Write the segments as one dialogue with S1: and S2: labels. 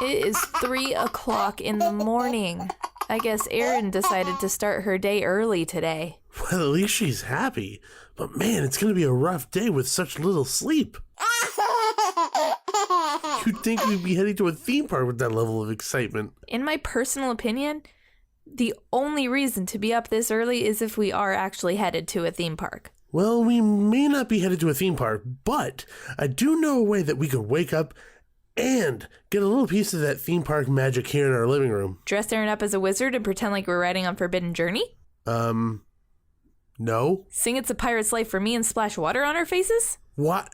S1: It is 3 o'clock in the morning. I guess Erin decided to start her day early today.
S2: Well, at least she's happy. But man, it's going to be a rough day with such little sleep. You'd think we'd be heading to a theme park with that level of excitement.
S1: In my personal opinion, the only reason to be up this early is if we are actually headed to a theme park.
S2: Well, we may not be headed to a theme park, but I do know a way that we could wake up and get a little piece of that theme park magic here in our living room.
S1: Dress Erin up as a wizard and pretend like we're riding on Forbidden Journey?
S2: No.
S1: Sing It's a Pirate's Life for me and splash water on our faces?
S2: What?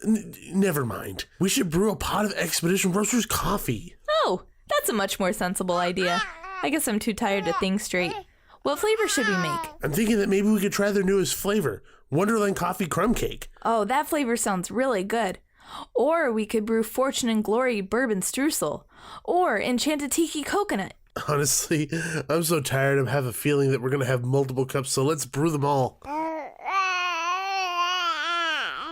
S2: Never mind. We should brew a pot of Expedition Roasters coffee.
S1: Oh, that's a much more sensible idea. I guess I'm too tired to think straight. What flavor should we make?
S2: I'm thinking that maybe we could try their newest flavor, Wonderland Coffee Crumb Cake.
S1: Oh, that flavor sounds really good. Or we could brew Fortune and Glory Bourbon Streusel. Or Enchanted Tiki Coconut.
S2: Honestly, I'm so tired. I have a feeling that we're going to have multiple cups, so let's brew them all.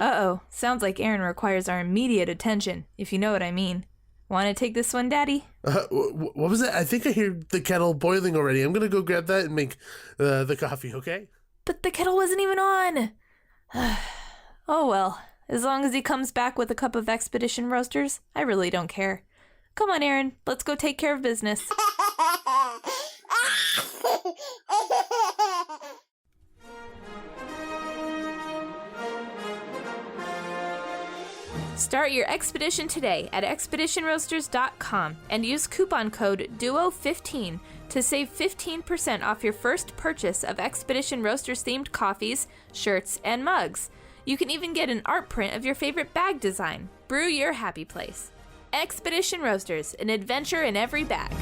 S1: Uh-oh. Sounds like Erin requires our immediate attention, if you know what I mean. Want to take this one, Daddy?
S2: What was that? I think I hear the kettle boiling already. I'm going to go grab that and make the coffee, okay?
S1: But the kettle wasn't even on. Oh well. As long as he comes back with a cup of Expedition Roasters, I really don't care. Come on, Erin. Let's go take care of business. Start your expedition today at expeditionroasters.com and use coupon code DUO15 to save 15% off your first purchase of Expedition Roasters themed coffees, shirts, and mugs. You can even get an art print of your favorite bag design. Brew your happy place. Expedition Roasters, an adventure in every bag.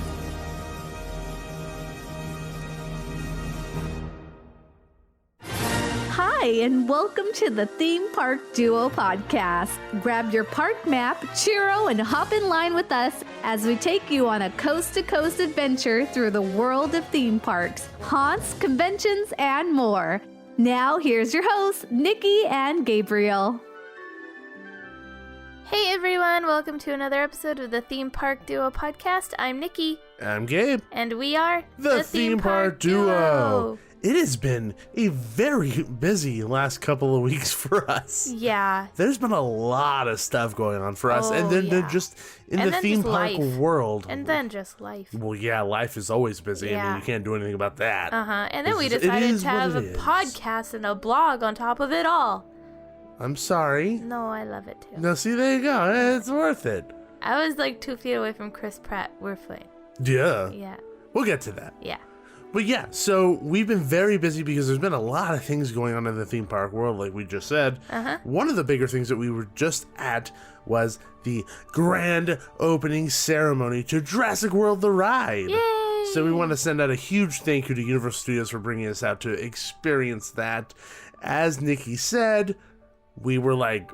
S3: Hi, and welcome to the Theme Park Duo podcast. Grab your park map, churro, and hop in line with us as we take you on a coast-to-coast adventure through the world of theme parks, haunts, conventions, and more. Now, here's your hosts, Nikki and Gabriel.
S1: Hey everyone, welcome to another episode of the Theme Park Duo podcast. I'm Nikki.
S2: I'm Gabe.
S1: And we are
S2: the Theme Park Duo. It has been a very busy last couple of weeks for us.
S1: Yeah.
S2: There's been a lot of stuff going on for us. And then just in the theme park world.
S1: And then just life.
S2: Well, yeah, life is always busy.
S1: Yeah.
S2: I mean, you can't do anything about that.
S1: And then we decided to have a podcast and a blog on top of it all.
S2: I'm sorry.
S1: No, I love it too.
S2: No, see, there you go. It's worth it.
S1: I was like 2 feet away from Chris Pratt. We're fine.
S2: Yeah.
S1: Yeah.
S2: We'll get to that.
S1: Yeah.
S2: But yeah, so we've been very busy because there's been a lot of things going on in the theme park world, like we just said. One of the bigger things that we were just at was the grand opening ceremony to Jurassic World: The Ride.
S1: Yay!
S2: So we want to send out a huge thank you to Universal Studios for bringing us out to experience that. As Nikki said, we were like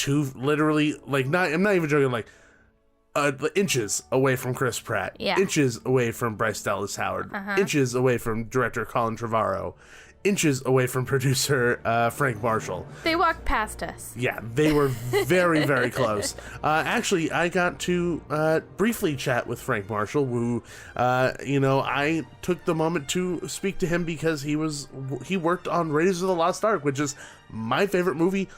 S2: I'm not even joking, like inches away from Chris Pratt, inches away from Bryce Dallas Howard, inches away from director Colin Trevorrow, inches away from producer Frank Marshall.
S1: They walked past us.
S2: Yeah, they were very, very close. Actually, I got to briefly chat with Frank Marshall, who, I took the moment to speak to him because he worked on Raiders of the Lost Ark, which is my favorite movie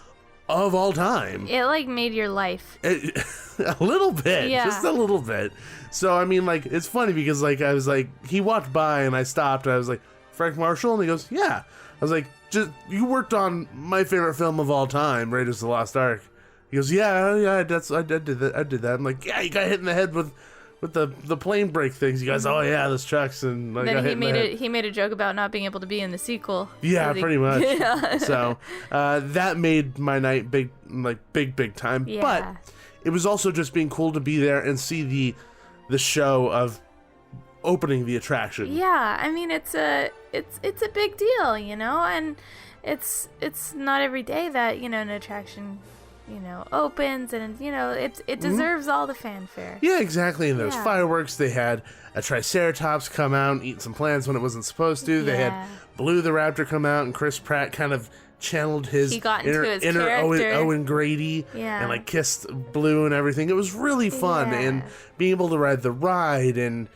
S2: of all time.
S1: It like made your life.
S2: A little bit.
S1: Yeah.
S2: Just a little bit. So, I mean, like, it's funny because, like, I was like, he walked by and I stopped and I was like, Frank Marshall? And he goes, yeah. I was like, you worked on my favorite film of all time, Raiders of the Lost Ark. He goes, yeah, I did that. I'm like, yeah, you got hit in the head with the plane brake things. You guys, oh yeah, those trucks, and like,
S1: then he made a joke about not being able to be in the sequel.
S2: Yeah, pretty much. Yeah. So that made my night big time.
S1: Yeah.
S2: But it was also just being cool to be there and see the show of opening the attraction.
S1: Yeah, I mean it's a big deal, and it's not every day that an attraction opens, and it deserves all the fanfare.
S2: Yeah, exactly. And those fireworks, they had a Triceratops come out and eat some plants when it wasn't supposed to. They had Blue the Raptor come out, and Chris Pratt kind of channeled his
S1: He got
S2: inner,
S1: into his
S2: inner
S1: character.
S2: Owen Grady
S1: Yeah.
S2: and like kissed Blue and everything. It was really fun,
S1: Yeah.
S2: and being able to ride the ride and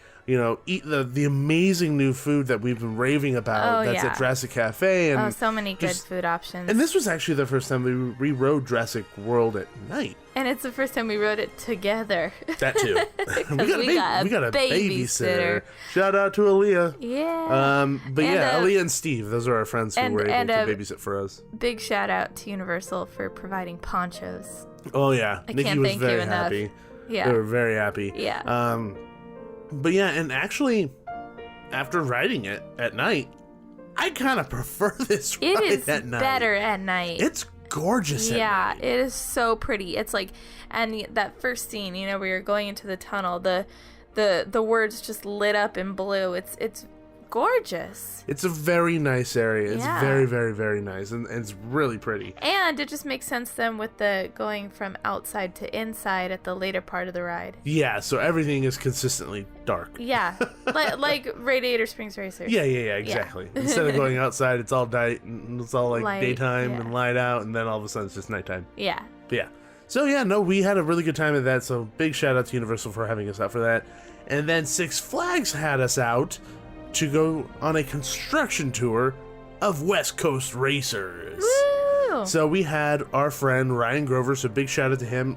S2: eat the amazing new food that we've been raving about. That's at Jurassic Cafe. And
S1: so many good food options.
S2: And this was actually the first time we rode Jurassic World at night.
S1: And it's the first time we rode it together.
S2: That too. we got a babysitter. Shout out to Aaliyah.
S1: Yeah.
S2: But Aaliyah and Steve, those are our friends who were able to babysit for us.
S1: Big shout out to Universal for providing ponchos.
S2: Oh yeah,
S1: I
S2: Nikki
S1: can't
S2: was
S1: thank
S2: very
S1: you enough.
S2: happy.
S1: Yeah.
S2: They were very happy.
S1: Yeah.
S2: But yeah, and actually, after riding it at night, I kind of prefer this ride
S1: It is
S2: at night.
S1: better at night.
S2: It's gorgeous at night.
S1: It is so pretty. It's like, and that first scene, where you're going into the tunnel, the words just lit up in blue. It's gorgeous.
S2: It's a very nice area. It's
S1: Yeah.
S2: very, very, very nice, and it's really pretty.
S1: And it just makes sense then with the going from outside to inside at the later part of the ride.
S2: Yeah, so everything is consistently dark.
S1: Yeah, like Radiator Springs Racers.
S2: Yeah, exactly. Instead of going outside, it's all night, and it's all like
S1: Light,
S2: daytime
S1: yeah.
S2: and light out, and then all of a sudden it's just nighttime.
S1: Yeah.
S2: But yeah. So yeah, no, we had a really good time at that, so big shout out to Universal for having us out for that. And then Six Flags had us out to go on a construction tour of West Coast Racers.
S1: Woo!
S2: So we had our friend Ryan Grover, so big shout out to him.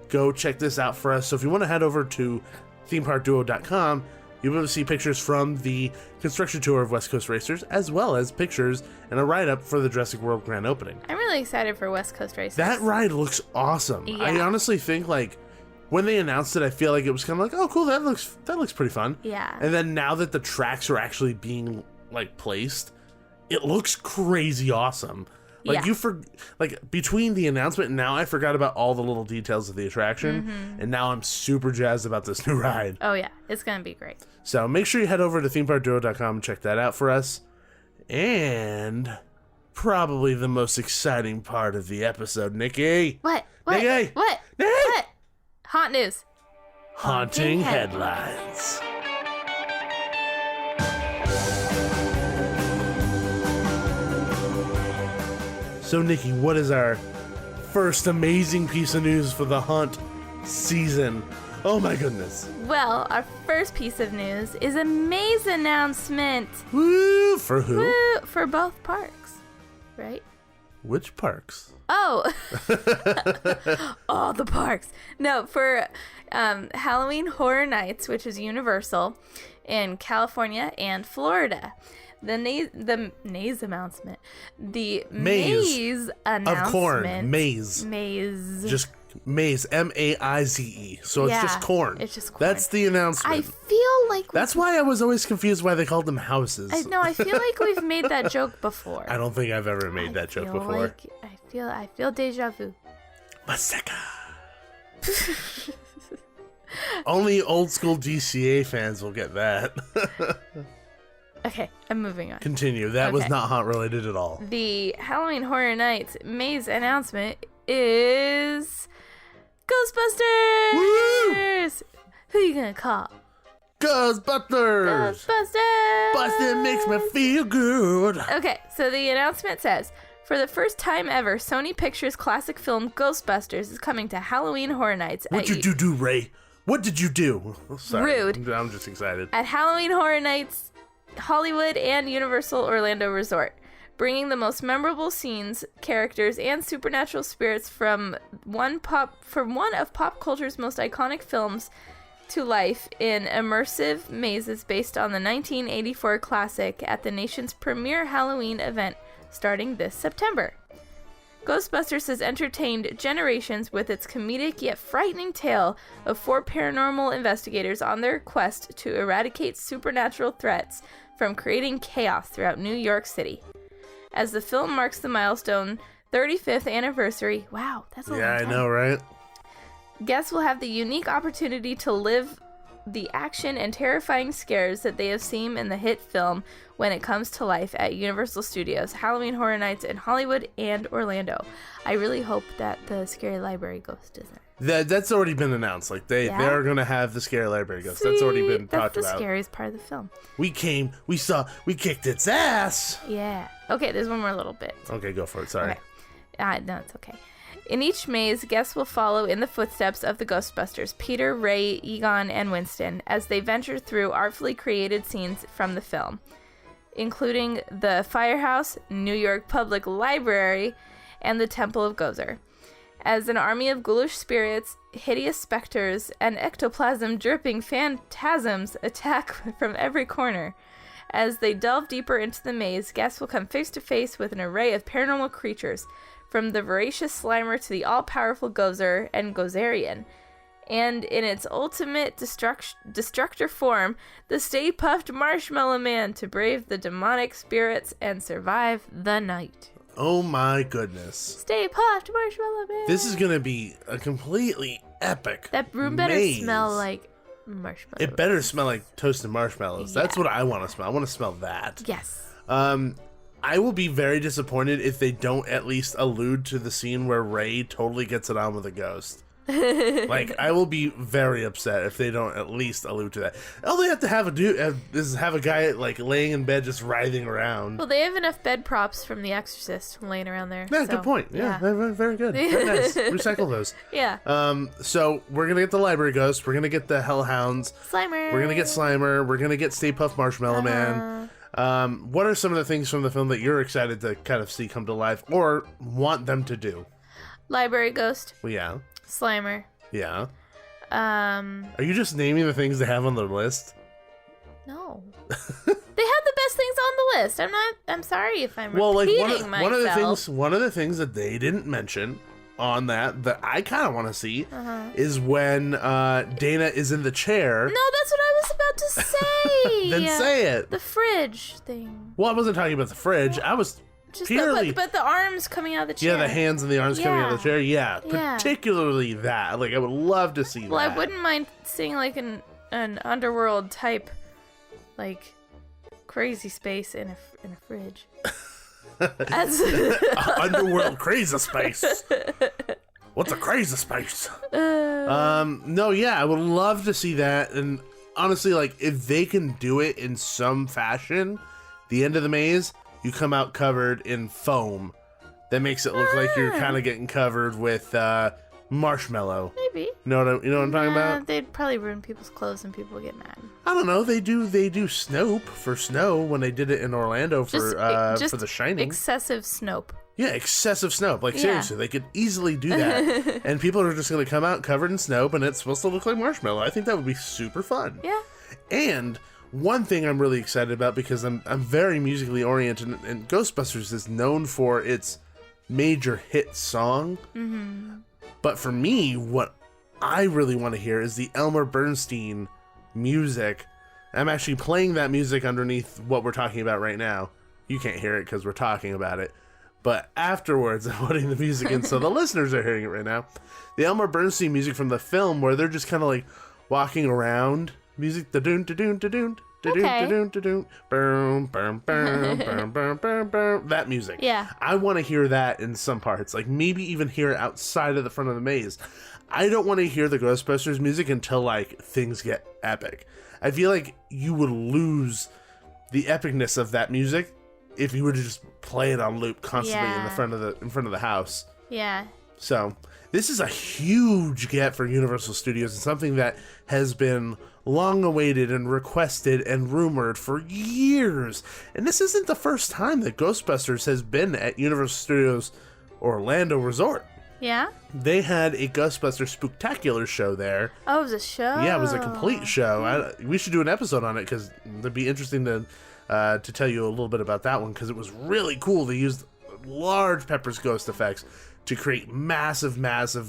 S2: Go check this out for us. So if you want to head over to themeparkduo.com, you'll be able to see pictures from the construction tour of West Coast Racers, as well as pictures and a write-up for the Jurassic World grand opening.
S1: I'm really excited for West Coast Racers.
S2: That ride looks awesome.
S1: Yeah.
S2: I honestly think, like, when they announced it, I feel like it was kind of like, oh, cool, that looks pretty fun.
S1: Yeah.
S2: And then now that the tracks are actually being, like, placed, it looks crazy awesome. Like,
S1: Yeah.
S2: between the announcement and now, I forgot about all the little details of the attraction, and now I'm super jazzed about this new ride.
S1: Oh, yeah. It's going to be great.
S2: So make sure you head over to themeparkduo.com and check that out for us. And probably the most exciting part of the episode, Nikki.
S1: What?
S2: Nikki!
S1: What?
S2: Nikki!
S1: What? Hot news.
S2: Haunting headlines. So, Nikki, what is our first amazing piece of news for the haunt season? Oh my goodness.
S1: Well, our first piece of news is a maze announcement.
S2: Woo! For who?
S1: Woo! For both parks, right?
S2: Which parks?
S1: Oh, all the parks. No, for Halloween Horror Nights, which is Universal in California and Florida. The maze announcement. The maze announcement.
S2: Of corn. Maze.
S1: Maze.
S2: Just maze. M-A-I-Z-E. So
S1: Yeah,
S2: it's just corn.
S1: it's just corn.
S2: That's the announcement.
S1: I feel like
S2: That's why I was always confused why they called them houses.
S1: I feel like we've made that joke before.
S2: I don't think I've ever made that joke before.
S1: I feel deja vu.
S2: Maseka. Only old school DCA fans will get that.
S1: Okay, I'm moving on.
S2: Continue. That was
S1: Okay.
S2: not haunt related at all.
S1: The Halloween Horror Nights maze announcement is Ghostbusters!
S2: Woo!
S1: Who you gonna call?
S2: Ghostbusters!
S1: Ghostbusters!
S2: Bustin' makes me feel good.
S1: Okay, so the announcement says, for the first time ever, Sony Pictures classic film Ghostbusters is coming to Halloween Horror Nights.
S2: What'd you do, Ray? What did you do? Sorry.
S1: Rude.
S2: I'm just excited.
S1: At Halloween Horror Nights, Hollywood and Universal Orlando Resort, bringing the most memorable scenes, characters, and supernatural spirits from one of pop culture's most iconic films to life in immersive mazes based on the 1984 classic at the nation's premier Halloween event starting this September. Ghostbusters has entertained generations with its comedic yet frightening tale of four paranormal investigators on their quest to eradicate supernatural threats from creating chaos throughout New York City. As the film marks the milestone 35th anniversary, wow, that's a long time.
S2: Yeah, I know, right?
S1: Guests will have the unique opportunity to live the action and terrifying scares that they have seen in the hit film when it comes to life at Universal Studios Halloween Horror Nights in Hollywood and Orlando. I really hope that the Scary Library Ghost isn't.
S2: That's already been announced. Like they're gonna have the Scary Library Ghost. That's already been talked about.
S1: That's the scariest part of the film.
S2: We kicked its ass.
S1: Yeah. Okay, there's one more little bit.
S2: Okay, go for it. Sorry.
S1: Okay. No, it's okay. In each maze, guests will follow in the footsteps of the Ghostbusters, Peter, Ray, Egon, and Winston, as they venture through artfully created scenes from the film, including the firehouse, New York Public Library, and the Temple of Gozer. As an army of ghoulish spirits, hideous specters, and ectoplasm-dripping phantasms attack from every corner. As they delve deeper into the maze, guests will come face to face with an array of paranormal creatures, from the voracious Slimer to the all-powerful Gozer and Gozerian. And in its ultimate destructor form, the Stay Puft Marshmallow Man to brave the demonic spirits and survive the night.
S2: Oh my goodness.
S1: Stay Puft Marshmallow Man.
S2: This is gonna be a completely epic
S1: That room better
S2: maze.
S1: smell like marshmallows.
S2: It better smell like toasted marshmallows.
S1: Yeah.
S2: That's what I want to smell. I want to smell that.
S1: Yes.
S2: I will be very disappointed if they don't at least allude to the scene where Ray totally gets it on with a ghost. Like, I will be very upset if they don't at least allude to that. All they have to have is have a guy like laying in bed just writhing around.
S1: Well, they have enough bed props from The Exorcist laying around there.
S2: Yeah,
S1: so,
S2: good point. Yeah, very, very good. Very nice. Recycle those.
S1: Yeah.
S2: So we're gonna get the Library Ghost. We're gonna get the Hellhounds.
S1: Slimer.
S2: We're gonna get Slimer. We're gonna get Stay Puft Marshmallow Man. What are some of the things from the film that you're excited to kind of see come to life or want them to do?
S1: Library Ghost.
S2: Well, yeah.
S1: Slimer.
S2: Yeah.
S1: Are
S2: you just naming the things they have on their list?
S1: No. They have the best things on the list. I'm sorry if I'm repeating myself.
S2: One of the things that they didn't mention on that I kind of want to see is when Dana is in the chair.
S1: No, that's what I was about to say.
S2: Then say it.
S1: The fridge thing.
S2: Well, I wasn't talking about the fridge. I was
S1: Just
S2: purely...
S1: but the arms coming out of the chair.
S2: Yeah, the hands and the arms coming out of the chair. Yeah,
S1: Yeah.
S2: particularly that. Like, I would love to see that.
S1: Well, I wouldn't mind seeing like an underworld type, like, crazy space in a fridge.
S2: Underworld crazy space. What's a crazy space? No, yeah, I would love to see that. And honestly, like, if they can do it in some fashion, the end of the maze, you come out covered in foam. That makes it look like you're kind of getting covered with marshmallow.
S1: Maybe.
S2: You know what I'm talking about?
S1: They'd probably ruin people's clothes and people would get mad.
S2: I don't know. They do Snope for snow when they did it in Orlando for The Shining.
S1: Excessive Snope.
S2: Yeah, excessive Snope. Like,
S1: Yeah.
S2: seriously, they could easily do that. And people are just going to come out covered in Snope, and it's supposed to look like marshmallow. I think that would be super fun.
S1: Yeah.
S2: And one thing I'm really excited about, because I'm very musically oriented, and Ghostbusters is known for its major hit song. Mm-hmm. But for me, what I really want to hear is the Elmer Bernstein music. I'm actually playing that music underneath what we're talking about right now. You can't hear it because we're talking about it. But afterwards, I'm putting the music in so the listeners are hearing it right now. The Elmer Bernstein music from the film, where they're just kind of like walking around. Music, da-doon, da-doon, da-doon, da-doon, da-doon, da-doon, boom, boom, boom, boom, boom, boom, boom. That music.
S1: Yeah.
S2: I want to hear that in some parts. Like, maybe even hear it outside of the front of the maze. I don't want to hear the Ghostbusters music until, like, things get epic. I feel like you would lose the epicness of that music if you were to just play it on loop constantly in front of the house.
S1: Yeah.
S2: So this is a huge get for Universal Studios, and something that has been long awaited and requested and rumored for years. And this isn't the first time that Ghostbusters has been at Universal Studios Orlando Resort.
S1: Yeah?
S2: They had a Ghostbusters Spooktacular show there.
S1: Oh, it was a show?
S2: Yeah, it was a complete show. We should do an episode on it, because it'd be interesting to tell you a little bit about that one, because it was really cool. They used large Pepper's Ghost effects to create massive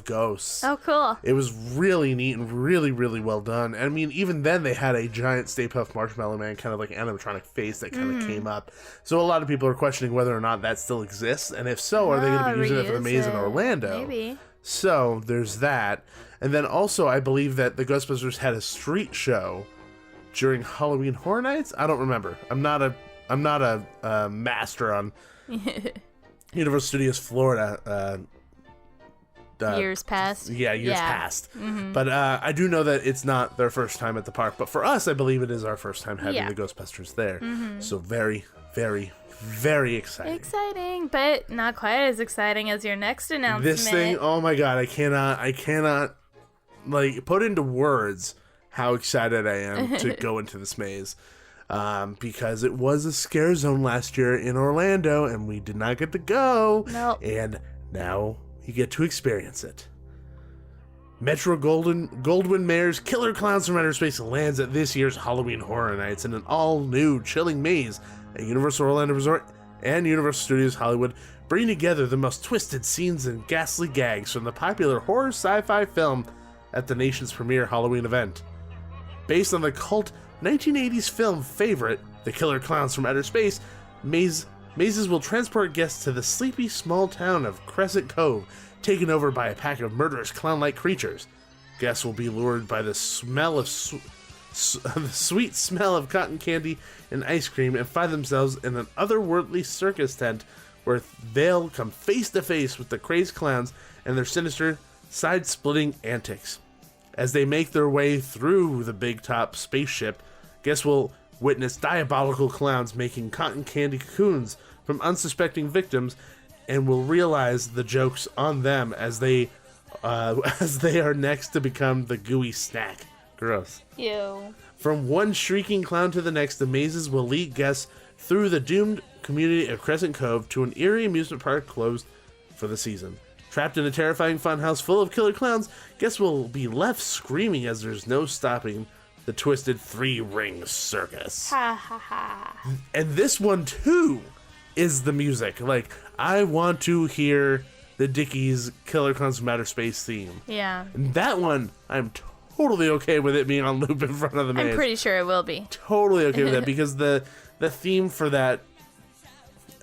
S2: ghosts.
S1: Oh, cool.
S2: It was really neat and really, really well done. I mean, even then they had a giant Stay Puft Marshmallow Man kind of like animatronic face that kind of came up. So a lot of people are questioning whether or not that still exists, and if so, are they going to be using it for the maze in Orlando?
S1: Maybe.
S2: So there's that. And then also I believe that the Ghostbusters had a street show during Halloween Horror Nights. I don't remember. I'm not a master on Universal Studios Florida.
S1: Years past.
S2: Yeah, years past. Mm-hmm. But I do know that it's not their first time at the park. But for us, I believe it is our first time having the Ghostbusters there. Mm-hmm. So very, very, very exciting.
S1: Exciting, but not quite as exciting as your next announcement.
S2: This thing, oh my god, I cannot like put into words how excited I am to go into this maze. Because it was a scare zone last year in Orlando and we did not get to go.
S1: Nope.
S2: And now you get to experience it. Metro Goldwyn Mayer's Killer Clowns from Outer Space lands at this year's Halloween Horror Nights in an all-new chilling maze at Universal Orlando Resort and Universal Studios Hollywood, bringing together the most twisted scenes and ghastly gags from the popular horror sci-fi film at the nation's premiere Halloween event. Based on the cult 1980s film favorite, The Killer Clowns from Outer Space, mazes will transport guests to the sleepy small town of Crescent Cove, taken over by a pack of murderous clown-like creatures. Guests will be lured by the smell of the sweet smell of cotton candy and ice cream and find themselves in an otherworldly circus tent where they'll come face to face with the crazed clowns and their sinister, side-splitting antics. As they make their way through the big top spaceship, guests will witness diabolical clowns making cotton candy cocoons from unsuspecting victims and will realize the joke's on them as they are next to become the gooey snack. Gross.
S1: Ew.
S2: From one shrieking clown to the next, the mazes will lead guests through the doomed community of Crescent Cove to an eerie amusement park closed for the season. Trapped in a terrifying funhouse full of killer clowns, guests will be left screaming as there's no stopping the twisted three-ring circus.
S1: Ha ha ha.
S2: And this one, too, is the music. Like, I want to hear the Dickies Killer Clowns from Outer Space theme.
S1: Yeah.
S2: And that one, I'm totally okay with it being on loop in front of the maze.
S1: I'm pretty sure it will be.
S2: Totally okay with that, because the theme for that,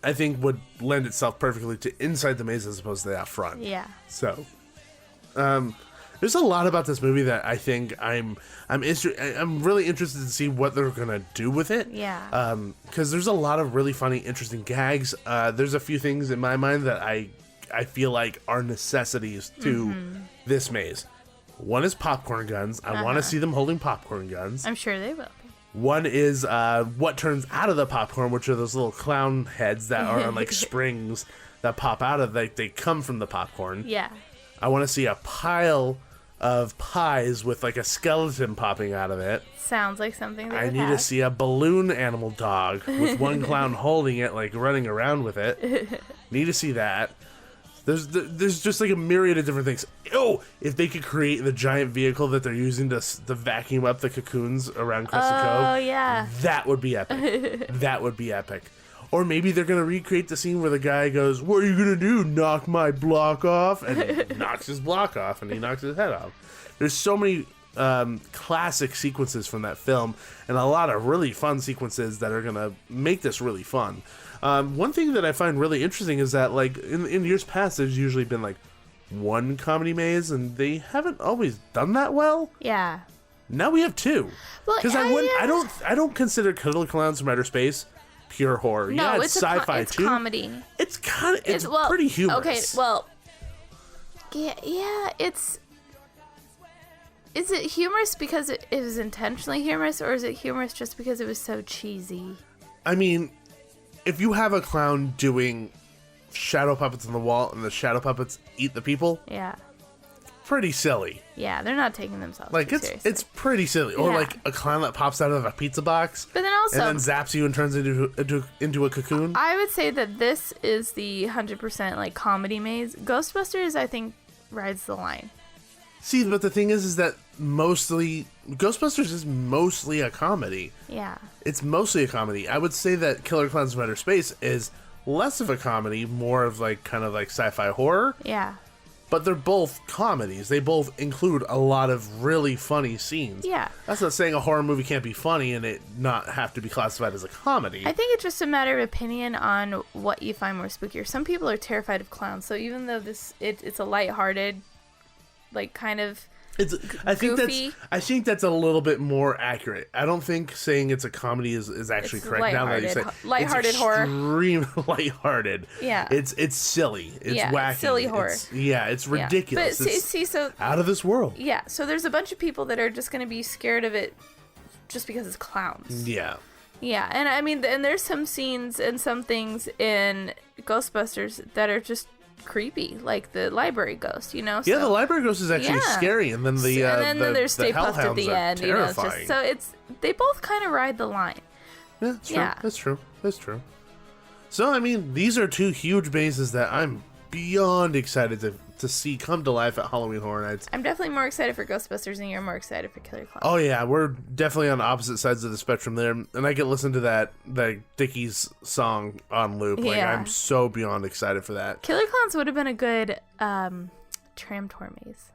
S2: I think, would lend itself perfectly to inside the maze as opposed to the out front.
S1: Yeah.
S2: So, there's a lot about this movie that I think I'm really interested to see what they're gonna do with it.
S1: Yeah.
S2: Because there's a lot of really funny, interesting gags. There's a few things in my mind that I feel like are necessities to this maze. One is popcorn guns. I want to see them holding popcorn guns.
S1: I'm sure they will be.
S2: One is what turns out of the popcorn, which are those little clown heads that are on like springs that pop out of, like, they come from the popcorn.
S1: Yeah.
S2: I want to see a pile of pies with like a skeleton popping out of it.
S1: Sounds like something they
S2: I
S1: would
S2: need to see a balloon animal dog with one clown holding it, like running around with it. Need to see that. There's just like a myriad of different things. Oh, if they could create the giant vehicle that they're using to vacuum up the cocoons around Crescent Cove.
S1: Oh, yeah.
S2: That would be epic. That would be epic. Or maybe they're going to recreate the scene where the guy goes, "What are you going to do, knock my block off?" And he knocks his block off and he knocks his head off. There's so many classic sequences from that film and a lot of really fun sequences that are going to make this really fun. One thing that I find really interesting is that, like, in years past, there's usually been like one comedy maze and they haven't always done that well.
S1: Yeah.
S2: Now we have two.
S1: Well,
S2: because I don't consider Killer Clowns from Outer Space pure horror.
S1: No,
S2: yeah,
S1: it's
S2: sci-fi
S1: it's
S2: too.
S1: Comedy.
S2: It's kind of pretty humorous.
S1: Okay, well, yeah, it's. Is it humorous because it was intentionally humorous, or is it humorous just because it was so cheesy?
S2: I mean, if you have a clown doing shadow puppets on the wall and the shadow puppets eat the people,
S1: yeah,
S2: pretty silly.
S1: Yeah, they're not taking themselves
S2: like
S1: too
S2: it's
S1: seriously.
S2: It's pretty silly. Or
S1: Yeah.
S2: like a clown that pops out of a pizza box,
S1: But then also,
S2: and then zaps you and turns into a cocoon.
S1: I would say that this is the 100% like comedy maze. Ghostbusters, I think, rides the line.
S2: See, but the thing is that mostly Ghostbusters is mostly a comedy.
S1: Yeah.
S2: It's mostly a comedy. I would say that Killer Clowns from Outer Space is less of a comedy, more of like kind of like sci-fi horror.
S1: Yeah.
S2: But they're both comedies. They both include a lot of really funny scenes.
S1: Yeah.
S2: That's not saying a horror movie can't be funny and it not have to be classified as a comedy.
S1: I think it's just a matter of opinion on what you find more spookier. Some people are terrified of clowns, so even though it's a lighthearted like kind of
S2: I think
S1: goofy.
S2: that's a little bit more accurate. I don't think saying it's a comedy is actually
S1: It's
S2: correct. Now that you say
S1: lighthearted horror.
S2: Extreme lighthearted.
S1: Yeah.
S2: It's silly. It's wacky.
S1: Silly horror.
S2: It's ridiculous.
S1: But
S2: it's
S1: see, so
S2: out of this world.
S1: yeah, so there's a bunch of people that are just going to be scared of it just because it's clowns.
S2: Yeah.
S1: Yeah, and I mean, and there's some scenes and some things in Ghostbusters that are just creepy, like the library ghost, you know?
S2: Yeah, the library ghost is actually scary, and then
S1: then there's Stay Puft at the end,
S2: terrifying.
S1: you know? It's just, they both kind of ride the line.
S2: Yeah, that's true.
S1: Yeah.
S2: That's true. So, I mean, these are two huge bases that I'm beyond excited to see come to life at Halloween Horror Nights.
S1: I'm definitely more excited for Ghostbusters, and you're more excited for Killer Clowns.
S2: Oh yeah, we're definitely on opposite sides of the spectrum there, and I can listen to that Dickies song on loop. Like,
S1: Yeah.
S2: I'm so beyond excited for that.
S1: Killer Clowns would have been a good tram tour maze.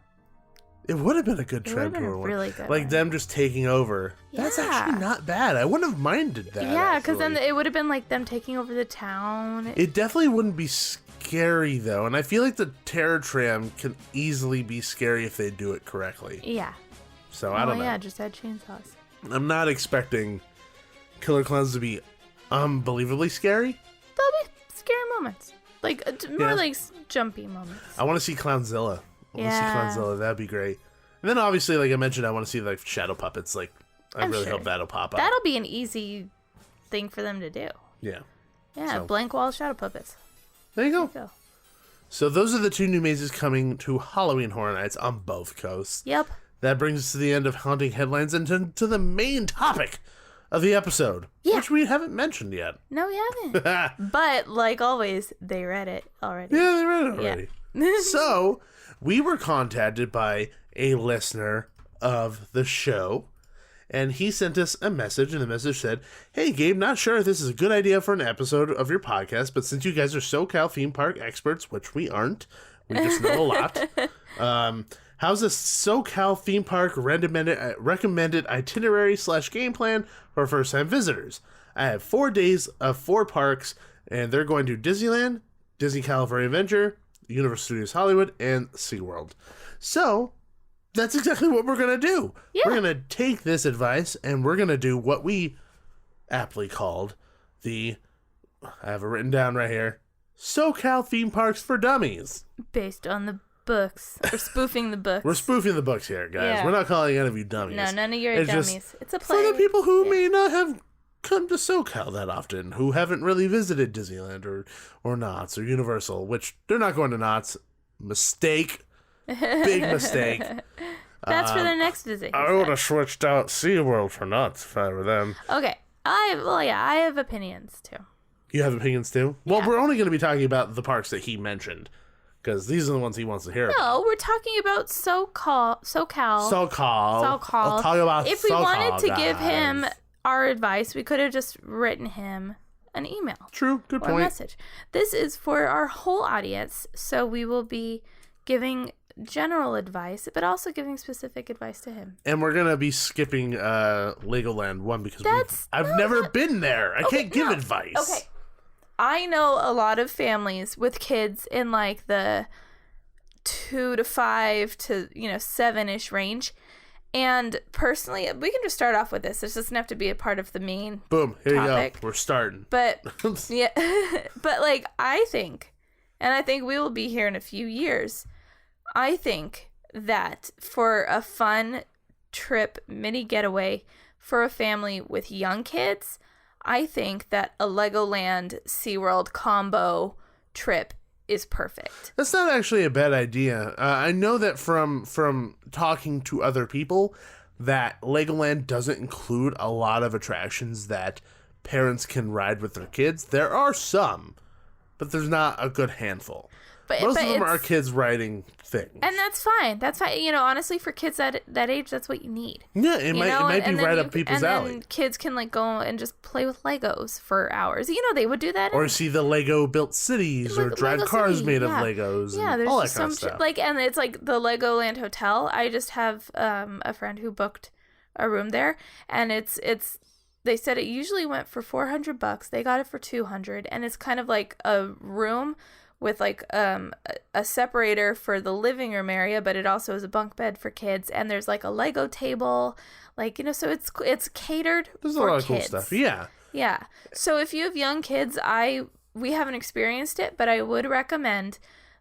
S2: It would have been a good
S1: It would
S2: tram
S1: have been a
S2: tour one.
S1: really good
S2: Like
S1: one.
S2: them just taking over. That's
S1: Yeah.
S2: actually not bad. I wouldn't have minded that.
S1: Yeah, because then
S2: actually.
S1: it would have been like them taking over the town.
S2: It definitely wouldn't be scary though, and I feel like the terror tram can easily be scary if they do it correctly.
S1: Yeah.
S2: So I don't know.
S1: Yeah, just add chainsaws.
S2: I'm not expecting Killer Clowns to be unbelievably scary.
S1: There'll be scary moments. Like, more
S2: Yeah.
S1: like jumpy moments.
S2: I want to see Clownzilla. I want to see
S1: Yeah.
S2: Clownzilla. That'd be great. And then obviously, like I mentioned, I want to see like shadow puppets. Like I
S1: I'm
S2: really
S1: sure.
S2: hope that'll pop up.
S1: That'll be an easy thing for them to do.
S2: Yeah.
S1: Yeah,
S2: So-
S1: blank wall shadow puppets.
S2: There you go.
S1: Go.
S2: So those are the two new mazes coming to Halloween Horror Nights on both coasts.
S1: Yep.
S2: That brings us to the end of Haunting Headlines and to the main topic of the episode,
S1: Yeah.
S2: which we haven't mentioned yet.
S1: No, we haven't.
S2: Yeah,
S1: But, like always, they read it already.
S2: they read it already. So we were contacted by a listener of the show, and he sent us a message, and the message said, "Hey Gabe, not sure if this is a good idea for an episode of your podcast, but since you guys are SoCal theme park experts, which we aren't, we just know a lot, how's a SoCal theme park recommended itinerary / game plan for first-time visitors? I have 4 days of 4 parks, and they're going to Disneyland, Disney California Adventure, Universal Studios Hollywood, and SeaWorld. So that's exactly what we're going to do.
S1: Yeah.
S2: We're going to take this advice, and we're going to do what we aptly called I have it written down right here, SoCal Theme Parks for Dummies.
S1: Based on the books. We're spoofing the books.
S2: We're spoofing the books here, guys.
S1: Yeah.
S2: We're not calling any of you dummies.
S1: No, none of your
S2: It's just
S1: dummies. It's a play.
S2: for the people who may not have come to SoCal that often, who haven't really visited Disneyland or Knott's or Universal, which they're not going to Knott's. Mistake. Big mistake.
S1: That's for their next visit.
S2: I would have switched out SeaWorld for Knott's if I were them.
S1: Okay. I have opinions too.
S2: You have opinions too? Well,
S1: Yeah.
S2: we're only going to be talking about the parks that he mentioned, because these are the ones he wants to hear about.
S1: No, we're talking about SoCal.
S2: SoCal.
S1: SoCal.
S2: I'll talk about
S1: If we
S2: SoCal,
S1: wanted to give
S2: guys.
S1: him our advice, we could have just written him an email
S2: True, good
S1: or a
S2: point.
S1: message. This is for our whole audience, so we will be giving general advice, but also giving specific advice to him.
S2: And we're gonna be skipping Legoland 1 because I've
S1: no,
S2: never
S1: that-
S2: been there. I can't give advice.
S1: Okay. I know a lot of families with kids in like the 2 to 5 to 7-ish range. And personally, we can just start off with this. This doesn't have to be a part of the main
S2: Boom, here
S1: topic.
S2: you go. We're starting.
S1: But yeah, but like I think we will be here in a few years. I think that for a fun trip, mini getaway for a family with young kids, I think that a Legoland SeaWorld combo trip is perfect.
S2: That's not actually a bad idea. I know that from talking to other people that Legoland doesn't include a lot of attractions that parents can ride with their kids. There are some, but there's not a good handful. Most of them are kids riding things.
S1: And that's fine. That's fine. Honestly, for kids that age, that's what you need.
S2: Yeah, it might be right up people's alley.
S1: And then kids can like go and just play with Legos for hours. They would do that.
S2: Or see the Lego built cities or drive
S1: Lego
S2: cars
S1: City,
S2: made of
S1: yeah.
S2: Legos
S1: Yeah,
S2: and
S1: there's
S2: all that
S1: just
S2: kind
S1: some
S2: of stuff.
S1: shit. Like, and it's like the Legoland Hotel. I just have a friend who booked a room there, and it's they said it usually went for $400. They got it for $200, and it's kind of like a room with like a separator for the living room area, but it also is a bunk bed for kids, and there's like a Lego table, like, you know, so it's catered
S2: There's
S1: for
S2: a lot of
S1: kids.
S2: cool stuff. Yeah.
S1: Yeah. So if you have young kids, we haven't experienced it, but I would recommend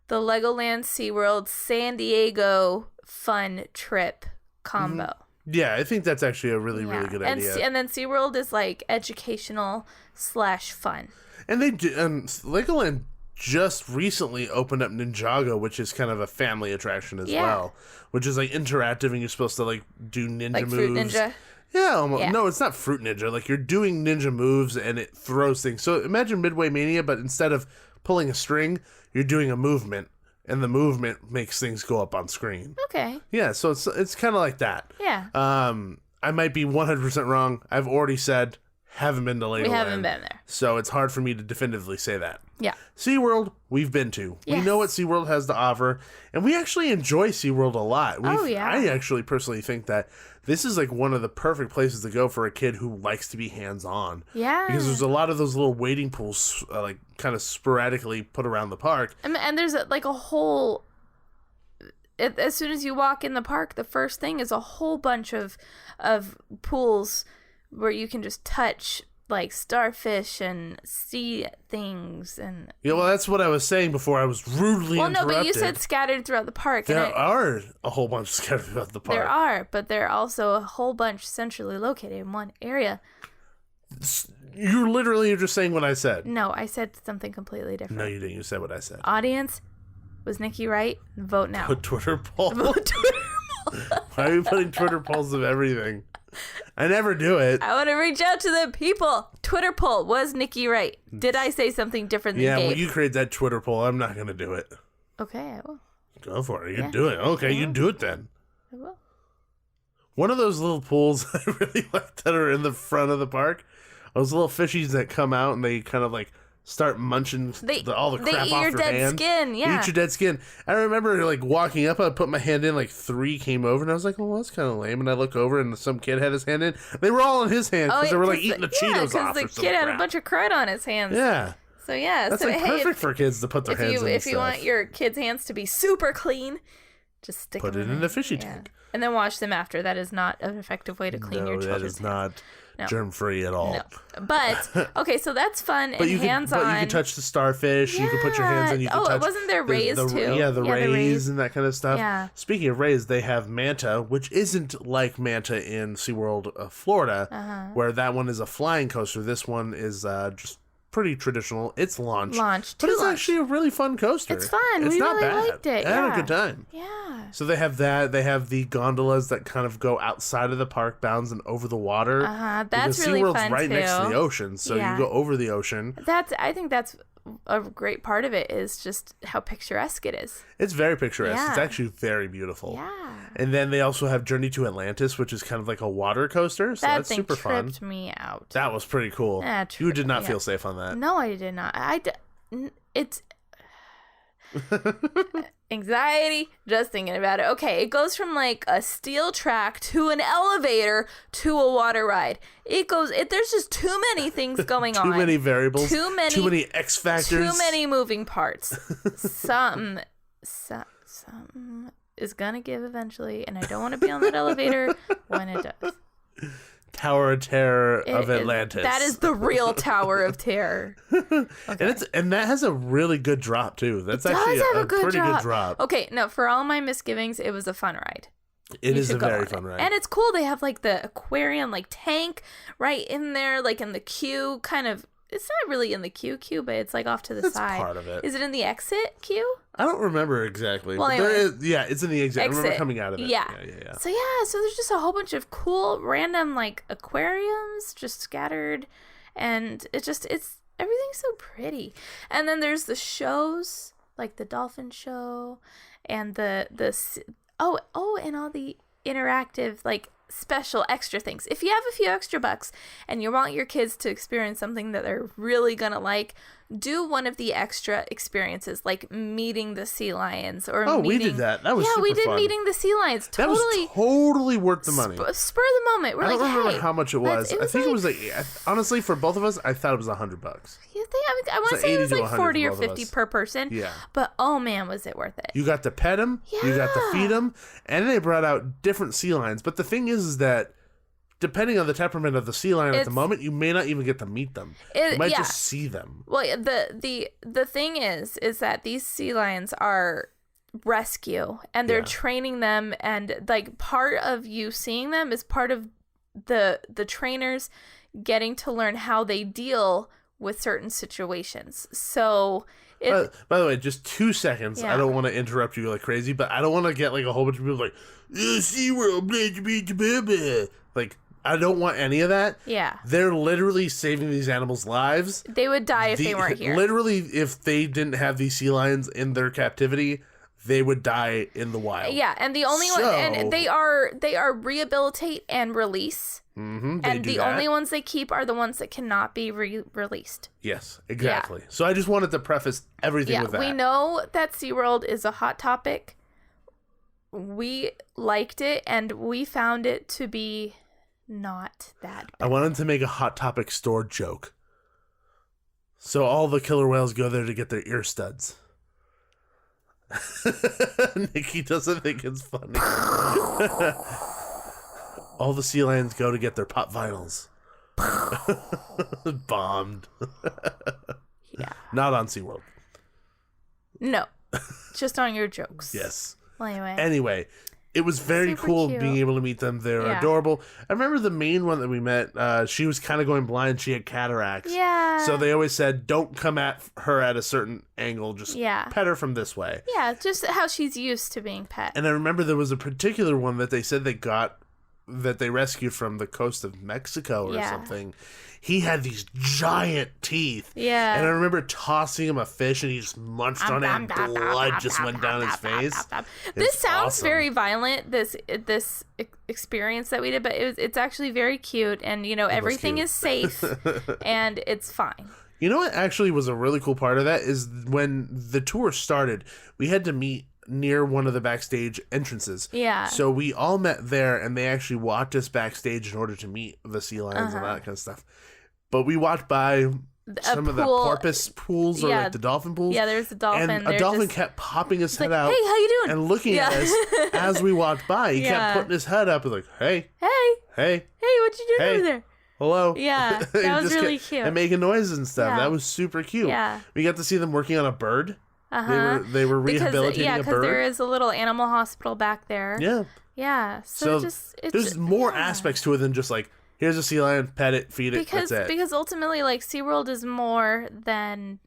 S1: the Legoland SeaWorld San Diego fun trip combo.
S2: Yeah, I think that's actually a really good idea.
S1: And then SeaWorld is like educational / fun.
S2: And Legoland just recently opened up Ninjago, which is kind of a family attraction as well, which is like interactive, and you're supposed to like do ninja
S1: Like
S2: moves.
S1: Fruit Ninja.
S2: Yeah, almost.
S1: Yeah.
S2: No, it's not Fruit Ninja. Like, you're doing ninja moves and it throws things. So imagine Midway Mania, but instead of pulling a string, you're doing a movement, and the movement makes things go up on screen.
S1: Okay.
S2: Yeah, so it's kind of like that.
S1: Yeah.
S2: I might be 100% wrong. I've already said haven't been to Legoland.
S1: We haven't been there.
S2: So it's hard for me to definitively say that.
S1: Yeah.
S2: SeaWorld, we've been to. We
S1: Yes.
S2: know what SeaWorld has to offer, and we actually enjoy SeaWorld a lot. I actually personally think that this is like one of the perfect places to go for a kid who likes to be hands-on.
S1: Yeah.
S2: Because there's a lot of those little wading pools like kind of sporadically put around the park.
S1: And there's like a whole... As soon as you walk in the park, the first thing is a whole bunch of pools where you can just touch like starfish and sea things and...
S2: Yeah, well, that's what I was saying before I was rudely interrupted.
S1: No, but you said scattered throughout the park.
S2: There are a whole bunch scattered throughout the park.
S1: There are, but there are also a whole bunch centrally located in one area.
S2: You're just saying what I said.
S1: No, I said something completely different.
S2: No, you didn't. You said what I said.
S1: Audience, was Nikki right? Vote now.
S2: Put Twitter poll.
S1: Vote Twitter.
S2: Why are you putting Twitter polls of everything? I never do it.
S1: I want to reach out to the people. Twitter poll, was Nikki right? Did I say something different than
S2: Yeah,
S1: Gabe?
S2: well, you create that Twitter poll. I'm not going to do it.
S1: Okay, I will.
S2: Go for it. You do it. Okay, you do it then.
S1: I will.
S2: One of those little pools I really like that are in the front of the park, those little fishies that come out and they kind of like start munching all the crap off your hand.
S1: They eat your dead skin, yeah.
S2: Eat your dead skin. I remember like walking up, I put my hand in, like 3 came over, and I was like, well, that's kind of lame. And I look over, and some kid had his hand in. They were all in his hand because they were like eating the Cheetos off.
S1: Because the kid had a bunch of crud on his hands.
S2: Yeah.
S1: So yeah,
S2: that's
S1: so
S2: like
S1: hey,
S2: perfect for kids to put their hands in.
S1: If you want your kids' hands to be super clean, just stick
S2: put
S1: them
S2: it in a fishy tank.
S1: And then wash them after. That is not an effective way to clean your children's
S2: that is not germ-free at all.
S1: No. But, okay, so that's fun and hands-on.
S2: But you can touch the starfish. You can put your hands in. You can touch
S1: wasn't there rays too?
S2: Yeah, the rays and that kind of stuff.
S1: Yeah.
S2: Speaking of rays, they have Manta, which isn't like Manta in SeaWorld Florida, where that one is a flying coaster. This one is just pretty traditional. It's launched. But it's actually a really fun coaster.
S1: It's fun.
S2: It's
S1: we
S2: not
S1: really
S2: bad.
S1: liked it.
S2: I had a good time.
S1: Yeah.
S2: So they have that. They have the gondolas that kind of go outside of the park bounds and over the water.
S1: That's really
S2: SeaWorld's
S1: fun
S2: right
S1: too.
S2: next to the ocean, so you go over the ocean.
S1: I think that's a great part of it is just how picturesque it is.
S2: It's very picturesque.
S1: Yeah.
S2: It's actually very beautiful.
S1: Yeah.
S2: And then they also have Journey to Atlantis, which is kind of like a water coaster. So that's super fun.
S1: That thing tripped me out.
S2: That was pretty cool. You did not feel safe on that.
S1: No, I did not. It's anxiety just thinking about it. Okay, it goes from like a steel track to an elevator to a water ride. There's just too many things going on.
S2: Too many variables.
S1: Too many
S2: X factors.
S1: Too many moving parts. Something is gonna give eventually, and I don't want to be on that elevator when it does.
S2: Tower of Terror of Atlantis.
S1: That is the real Tower of Terror. Okay.
S2: And that has a really good drop too. That's actually a pretty good drop.
S1: Okay, no, for all my misgivings, it was a fun ride.
S2: It is a very fun ride.
S1: And it's cool. They have like the aquarium like tank right in there, like in the queue kind of. It's not really in the queue, but it's like off to the side.
S2: That's part of it.
S1: Is it in the exit queue?
S2: I don't remember exactly.
S1: Well,
S2: but
S1: anyway,
S2: it's in the exit. I remember coming out of it.
S1: Yeah. So there's just a whole bunch of cool random like aquariums just scattered, and it's everything's so pretty. And then there's the shows like the dolphin show and and all the interactive like special extra things. If you have a few extra bucks and you want your kids to experience something that they're really gonna like, do one of the extra experiences, like meeting the sea lions or
S2: we did that. That was super
S1: we did
S2: fun.
S1: meeting the sea lions.
S2: That was totally worth the money.
S1: Spur of the moment. We're
S2: I don't
S1: like,
S2: remember
S1: hey,
S2: how much it was. I think it was like, honestly, for both of us, I thought it was $100.
S1: You think, I want to say it was like 40 or 50 per person.
S2: Yeah.
S1: But oh man, was it worth it?
S2: You got to pet them, you got to feed them, and they brought out different sea lions. But the thing is that depending on the temperament of the sea lion at the moment, you may not even get to meet them. You might just see them.
S1: Well, the thing is that these sea lions are rescue, and they're training them, and like part of you seeing them is part of the trainers getting to learn how they deal with certain situations. So
S2: by the way, just 2 seconds. I don't want to interrupt you like crazy, but I don't want to get like a whole bunch of people like, SeaWorld, blah, blah, blah. Like, I don't want any of that.
S1: Yeah.
S2: They're literally saving these animals' lives.
S1: They would die if they weren't here.
S2: Literally, if they didn't have these sea lions in their captivity, they would die in the wild.
S1: Yeah, and the only one, and they are rehabilitate and release.
S2: Mm-hmm,
S1: and the only ones they keep are the ones that cannot be released.
S2: Yes, exactly. Yeah. So I just wanted to preface everything with that.
S1: We know that SeaWorld is a hot topic. We liked it, and we found it to be not that bad.
S2: I wanted to make a Hot Topic store joke. So all the killer whales go there to get their ear studs. Nikki doesn't think it's funny. All the sea lions go to get their pop vinyls. Bombed.
S1: Yeah.
S2: Not on SeaWorld.
S1: No. Just on your jokes.
S2: Yes.
S1: Well,
S2: Anyway, it was very
S1: super
S2: cool
S1: cute.
S2: being able to meet them. They're adorable. I remember the main one that we met, she was kind of going blind. She had cataracts.
S1: Yeah.
S2: So they always said, don't come at her at a certain angle. Just pet her from this way.
S1: Yeah, just how she's used to being pet.
S2: And I remember there was a particular one that they said that they rescued from the coast of Mexico or something. He had these giant teeth. Yeah. And I remember tossing him a fish and he just munched on it and blood just went down his face.
S1: This sounds very violent, this experience that we did, but it's actually very cute, and everything is safe and it's fine.
S2: You know what actually was a really cool part of that is when the tour started, we had to meet near one of the backstage entrances. Yeah. So we all met there, and they actually walked us backstage in order to meet the sea lions and that kind of stuff. But we walked by some of the porpoise pools or like the dolphin pools.
S1: Yeah, there's a dolphin.
S2: And a dolphin kept popping his head out.
S1: Hey, how you doing?
S2: And looking at us as we walked by. He kept putting his head up and like, hey.
S1: What you doing over there?
S2: Hello.
S1: Yeah, that was really cute.
S2: And making noises and stuff. Yeah. That was super cute. Yeah. We got to see them working on a bird. They were rehabilitating a bird.
S1: Because there is a little animal hospital back there.
S2: Yeah.
S1: Yeah. So
S2: there's more aspects to it than just like, here's a sea lion, pet it, feed it, that's it.
S1: Because ultimately, like, SeaWorld is more than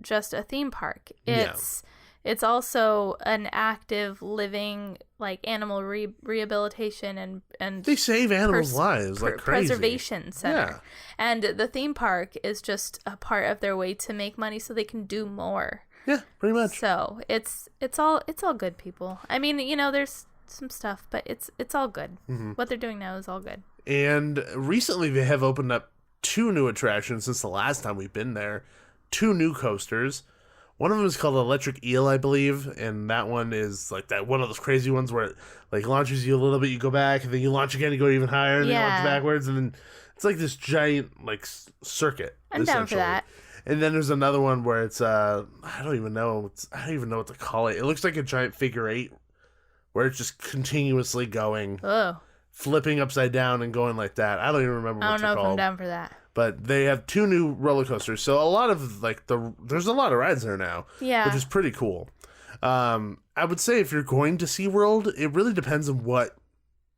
S1: just a theme park. It's also an active, living, like, animal rehabilitation and
S2: they save animals' lives like crazy.
S1: Preservation center. Yeah. And the theme park is just a part of their way to make money so they can do more.
S2: Yeah, pretty much.
S1: So it's all good, people. I mean, there's some stuff, but it's all good. Mm-hmm. What they're doing now is all good.
S2: And recently they have opened up 2 new attractions since the last time we've been there. 2 new coasters. One of them is called Electric Eel, I believe, and that one is like that one of those crazy ones where it like launches you a little bit, you go back, and then you launch again, you go even higher, and then you launch backwards, and then it's like this giant like circuit.
S1: I'm down for that.
S2: And then there's another one where it's I don't even know what to call it. It looks like a giant figure 8 where it's just continuously going. Oh. Flipping upside down and going like that. I don't even remember what it's called. I don't know if I'm
S1: down for that.
S2: But they have 2 new roller coasters. So a lot of there's a lot of rides there now. Yeah. Which is pretty cool. I would say if you're going to SeaWorld, it really depends on what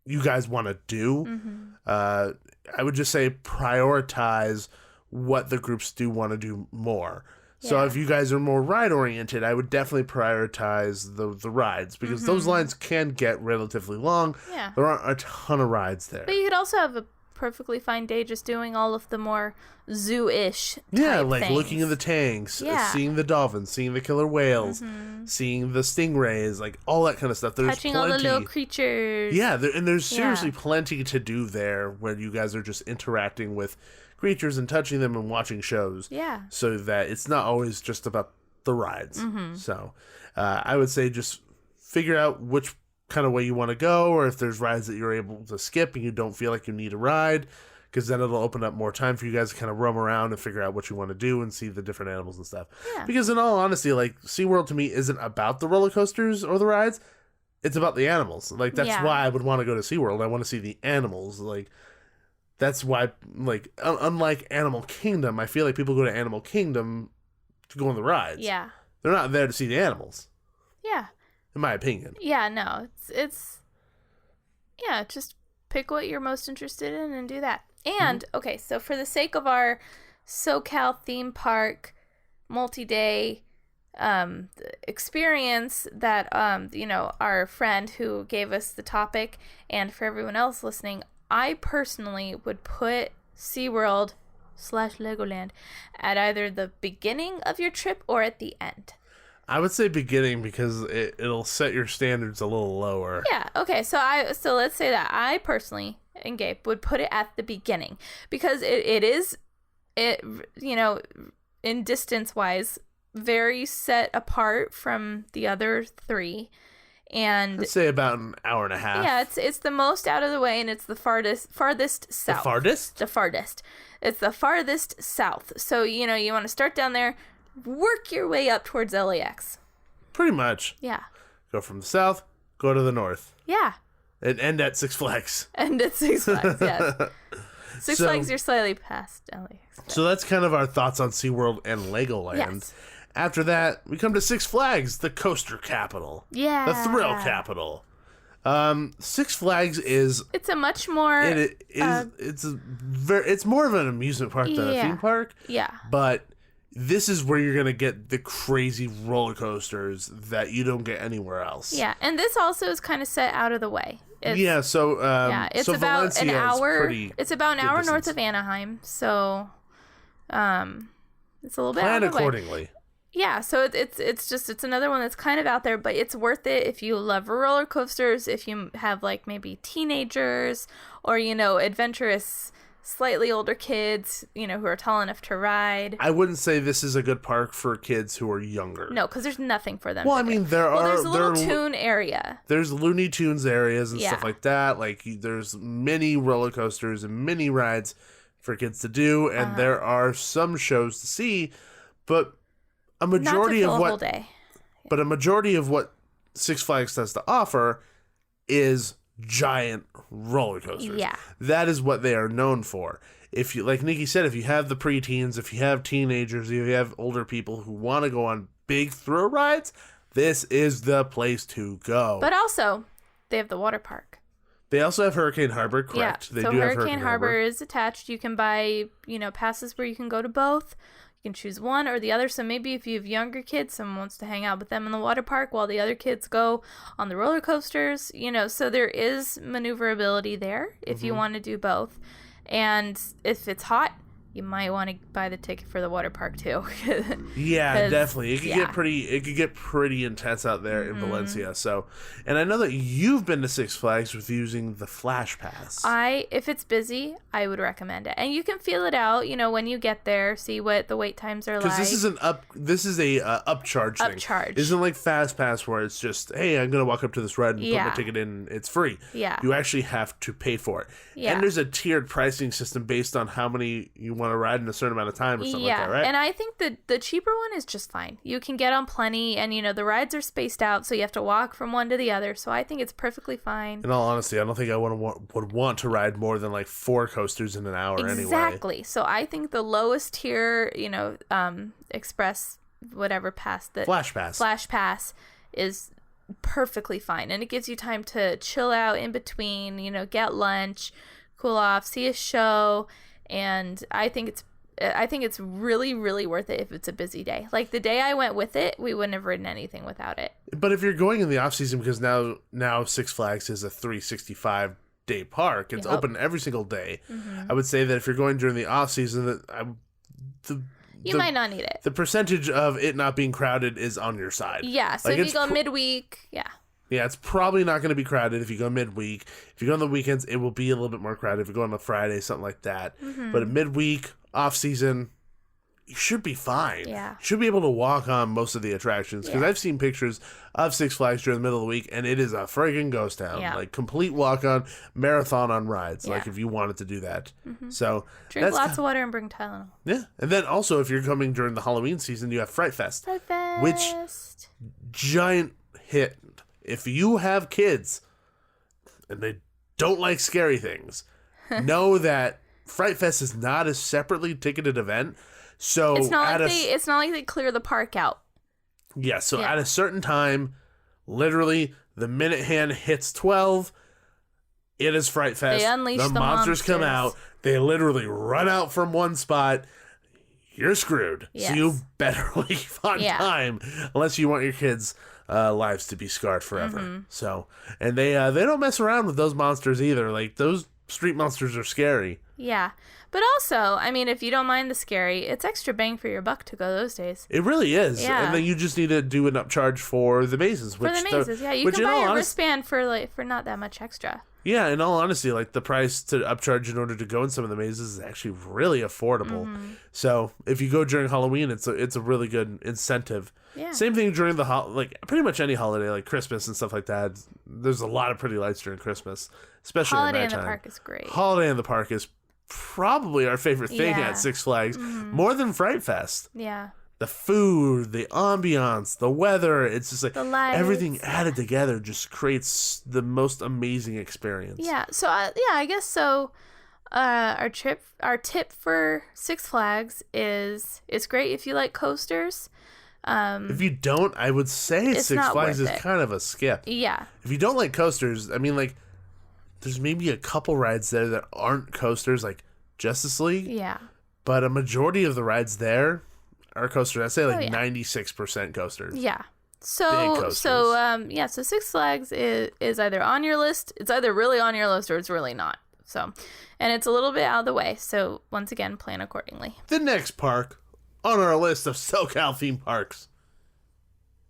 S2: you guys want to do. Mm-hmm. I would just say prioritize what the groups do want to do more. So if you guys are more ride oriented, I would definitely prioritize the rides because those lines can get relatively long. Yeah. There aren't a ton of rides there.
S1: But you could also have a perfectly fine day just doing all of the more zoo-ish
S2: Yeah,
S1: type
S2: like
S1: things.
S2: looking in the tanks,
S1: Yeah.
S2: seeing the dolphins, seeing the killer whales, seeing the stingrays, like all that kind of stuff. There's
S1: touching
S2: plenty.
S1: all the little creatures.
S2: Yeah, and there's seriously
S1: Yeah.
S2: plenty to do there where you guys are just interacting with creatures and touching them and watching shows.
S1: Yeah.
S2: So that it's not always just about the rides. So I would say just figure out which kind of way you want to go, or if there's rides that you're able to skip and you don't feel like you need a ride, because then it'll open up more time for you guys to kind of roam around and figure out what you want to do and see the different animals and stuff.
S1: Yeah.
S2: Because in all honesty, like SeaWorld to me isn't about the roller coasters or the rides. It's about the animals. Like that's
S1: Yeah.
S2: why I would want to go to SeaWorld. I want to see the animals. Like that's why, like, unlike Animal Kingdom, I feel like people go to Animal Kingdom to go on the rides.
S1: Yeah.
S2: They're not there to see the animals,
S1: Yeah.
S2: in my opinion.
S1: Yeah, no. It's yeah, just pick what you're most interested in and do that. And okay, so for the sake of our SoCal theme park multi-day experience that our friend who gave us the topic, and for everyone else listening, I personally would put SeaWorld / Legoland at either the beginning of your trip or at the end.
S2: I would say beginning because it'll set your standards a little lower.
S1: Yeah, okay. So let's say that I personally and Gabe would put it at the beginning because it is in distance wise very set apart from the other three. And
S2: I'd say about an hour and a half.
S1: yeah, it's the most out of the way, and it's the farthest south.
S2: The farthest?
S1: The farthest. It's the farthest south. So, you want to start down there, work your way up towards LAX.
S2: Pretty much.
S1: Yeah.
S2: Go from the south, go to the north,
S1: Yeah.
S2: and end at Six Flags.
S1: And it's Six Flags, yes. Six
S2: So-
S1: Flags, you're slightly past LAX.
S2: So that's kind of our thoughts on SeaWorld and Legoland.
S1: Yes.
S2: After that, we come to Six Flags, the coaster capital.
S1: Yeah.
S2: The thrill capital. Six Flags is
S1: It's a much more...
S2: it's more of an amusement park than a
S1: Yeah.
S2: theme park,
S1: Yeah.
S2: but this is where you're going to get the crazy roller coasters that you don't get anywhere else.
S1: Yeah. And this also is kind of set out of the way.
S2: Yeah, so
S1: It's
S2: so
S1: about
S2: Valencia
S1: an
S2: is
S1: hour.
S2: pretty
S1: It's about an
S2: good
S1: hour
S2: distance.
S1: north of Anaheim. So, it's a little bit
S2: Plan
S1: out of the way.
S2: accordingly.
S1: Yeah, so it's another one that's kind of out there, but it's worth it if you love roller coasters, if you have like maybe teenagers or adventurous slightly older kids, who are tall enough to ride.
S2: I wouldn't say this is a good park for kids who are younger.
S1: No, because there's nothing for them.
S2: Well,
S1: to
S2: I mean,
S1: do.
S2: there are
S1: there's a little
S2: there are-
S1: toon area.
S2: There's Looney Tunes areas and
S1: Yeah.
S2: stuff like that. Like there's many roller coasters and many rides for kids to do, and there are some shows to see, but a
S1: Not to
S2: majority
S1: fill
S2: of
S1: a whole
S2: what
S1: day.
S2: but a majority of what Six Flags has to offer is giant roller coasters.
S1: Yeah.
S2: That is what they are known for. If you, like Nikki said, if you have the preteens, if you have teenagers, if you have older people who want to go on big thrill rides, this is the place to go.
S1: But also, they have the water park.
S2: They also have Hurricane Harbor, correct?
S1: Yeah.
S2: They
S1: So
S2: do have
S1: Hurricane Harbor is attached. You can buy, passes where you can go to both. You can choose one or the other. So maybe if you have younger kids, someone wants to hang out with them in the water park while the other kids go on the roller coasters, so there is maneuverability there if you want to do both. And if it's hot, you might want to buy the ticket for the water park too.
S2: Yeah,
S1: 'Cause,
S2: definitely. It could get pretty intense out there in Valencia. So, and I know that you've been to Six Flags with using the Flash Pass.
S1: If it's busy, I would recommend it. And you can feel it out, when you get there, see what the wait times are like.
S2: Because this is a upcharge thing.
S1: Upcharge.
S2: Isn't like Fast Pass where it's just, hey, I'm gonna walk up to this ride and put my ticket in, it's free.
S1: Yeah.
S2: You actually have to pay for it.
S1: Yeah.
S2: And there's a tiered pricing system based on how many you want to ride in a certain amount of time or something like that, right?
S1: And I think the cheaper one is just fine. You can get on plenty, and the rides are spaced out, so you have to walk from one to the other. So I think it's perfectly fine.
S2: In all honesty, I don't think I would want to ride more than like 4 coasters in an hour anyway.
S1: Exactly. So I think the lowest tier, express whatever pass that
S2: Flash Pass
S1: is perfectly fine, and it gives you time to chill out in between. Get lunch, cool off, see a show, and I think it's really, really worth it if it's a busy day. Like the day I went with it, we wouldn't have ridden anything without it.
S2: But if you're going in the off season, because now Six Flags is a 365 day park. It's open every single day. I would say that if you're going during the off season,
S1: you might not need it.
S2: The percentage of it not being crowded is on your side.
S1: Yeah, so if you go midweek, yeah.
S2: Yeah, it's probably not going to be crowded if you go midweek. If you go on the weekends, it will be a little bit more crowded. If you go on a Friday, something like that. But midweek, off season, you should be fine.
S1: Yeah.
S2: You should be able to walk on most of the attractions. Because I've seen pictures of Six Flags during the middle of the week, and it is a friggin' ghost town.
S1: Yeah.
S2: Like, complete walk-on, marathon on rides. Like, if you wanted to do that. So
S1: drink lots of water and bring Tylenol.
S2: Yeah. And then also, if you're coming during the Halloween season, you have Fright Fest.
S1: Fright Fest.
S2: Which, giant hit. If you have kids and they don't like scary things, know that Fright Fest is not a separately ticketed event. So
S1: it's not like they clear the park out.
S2: Yeah, so at a certain time, literally the minute hand hits 12, it is Fright Fest.
S1: They unleash the
S2: monsters come out. They literally run out from one spot. You're screwed.
S1: Yes.
S2: So you better leave on time unless you want your kids' lives to be scarred forever. So, and they don't mess around with those monsters either. Like, those street monsters are scary.
S1: Yeah. But also, I mean, if you don't mind the scary, it's extra bang for your buck to go those days.
S2: It really is.
S1: Yeah.
S2: And then you just need to do an upcharge for the mazes.
S1: For the mazes, you can buy a wristband for not that much extra.
S2: Yeah, in all honesty, like, the price to upcharge in order to go in some of the mazes is actually really affordable. So if you go during Halloween, it's a really good incentive.
S1: Yeah.
S2: Same thing during like pretty much any holiday, like Christmas and stuff like that. There's a lot of pretty lights during Christmas, especially
S1: Holiday
S2: at
S1: in the
S2: nighttime.
S1: park is great.
S2: Holiday in the park is probably our favorite thing at Six Flags, more than Fright Fest.
S1: Yeah.
S2: The food, the ambiance, the weather, it's just like
S1: The lights.
S2: everything added together just creates the most amazing experience.
S1: Yeah. So I guess so. Our tip for Six Flags is it's great if you like coasters.
S2: If you don't, I would say Six Flags is kind of a skip.
S1: Yeah.
S2: If you don't like coasters, I mean, like, there's maybe a couple rides there that aren't coasters, like Justice League.
S1: Yeah.
S2: But a majority of the rides there are coasters. I'd say 96% coasters.
S1: Yeah.
S2: Big coasters.
S1: So Six Flags is either on your list, it's either really on your list or it's really not. So, and it's a little bit out of the way. So once again, plan accordingly.
S2: The next park on our list of SoCal theme parks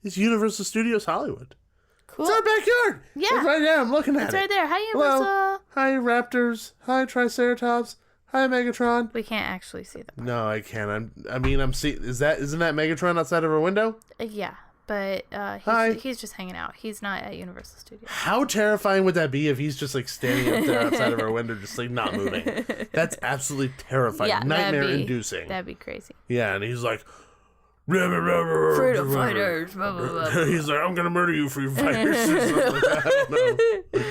S2: is Universal Studios Hollywood.
S1: Cool.
S2: It's our backyard.
S1: Yeah.
S2: It's right there. I'm looking at it.
S1: It's right there. Hi, Universal.
S2: Hello. Hi, Raptors. Hi, Triceratops. Hi, Megatron.
S1: We can't actually see them.
S2: No, I can't. I'm seeing. Isn't that Megatron outside of our window?
S1: Yeah, but he's just hanging out. He's not at Universal Studios.
S2: How terrifying would that be if he's just like standing up there outside of our window, just like not moving? That's absolutely terrifying.
S1: Yeah,
S2: nightmare-inducing.
S1: That'd be crazy.
S2: Yeah, and he's like,
S1: Freedom fighters. Blah, blah, blah.
S2: He's like, I'm gonna murder you, freedom fighters. Or something like that. I don't know.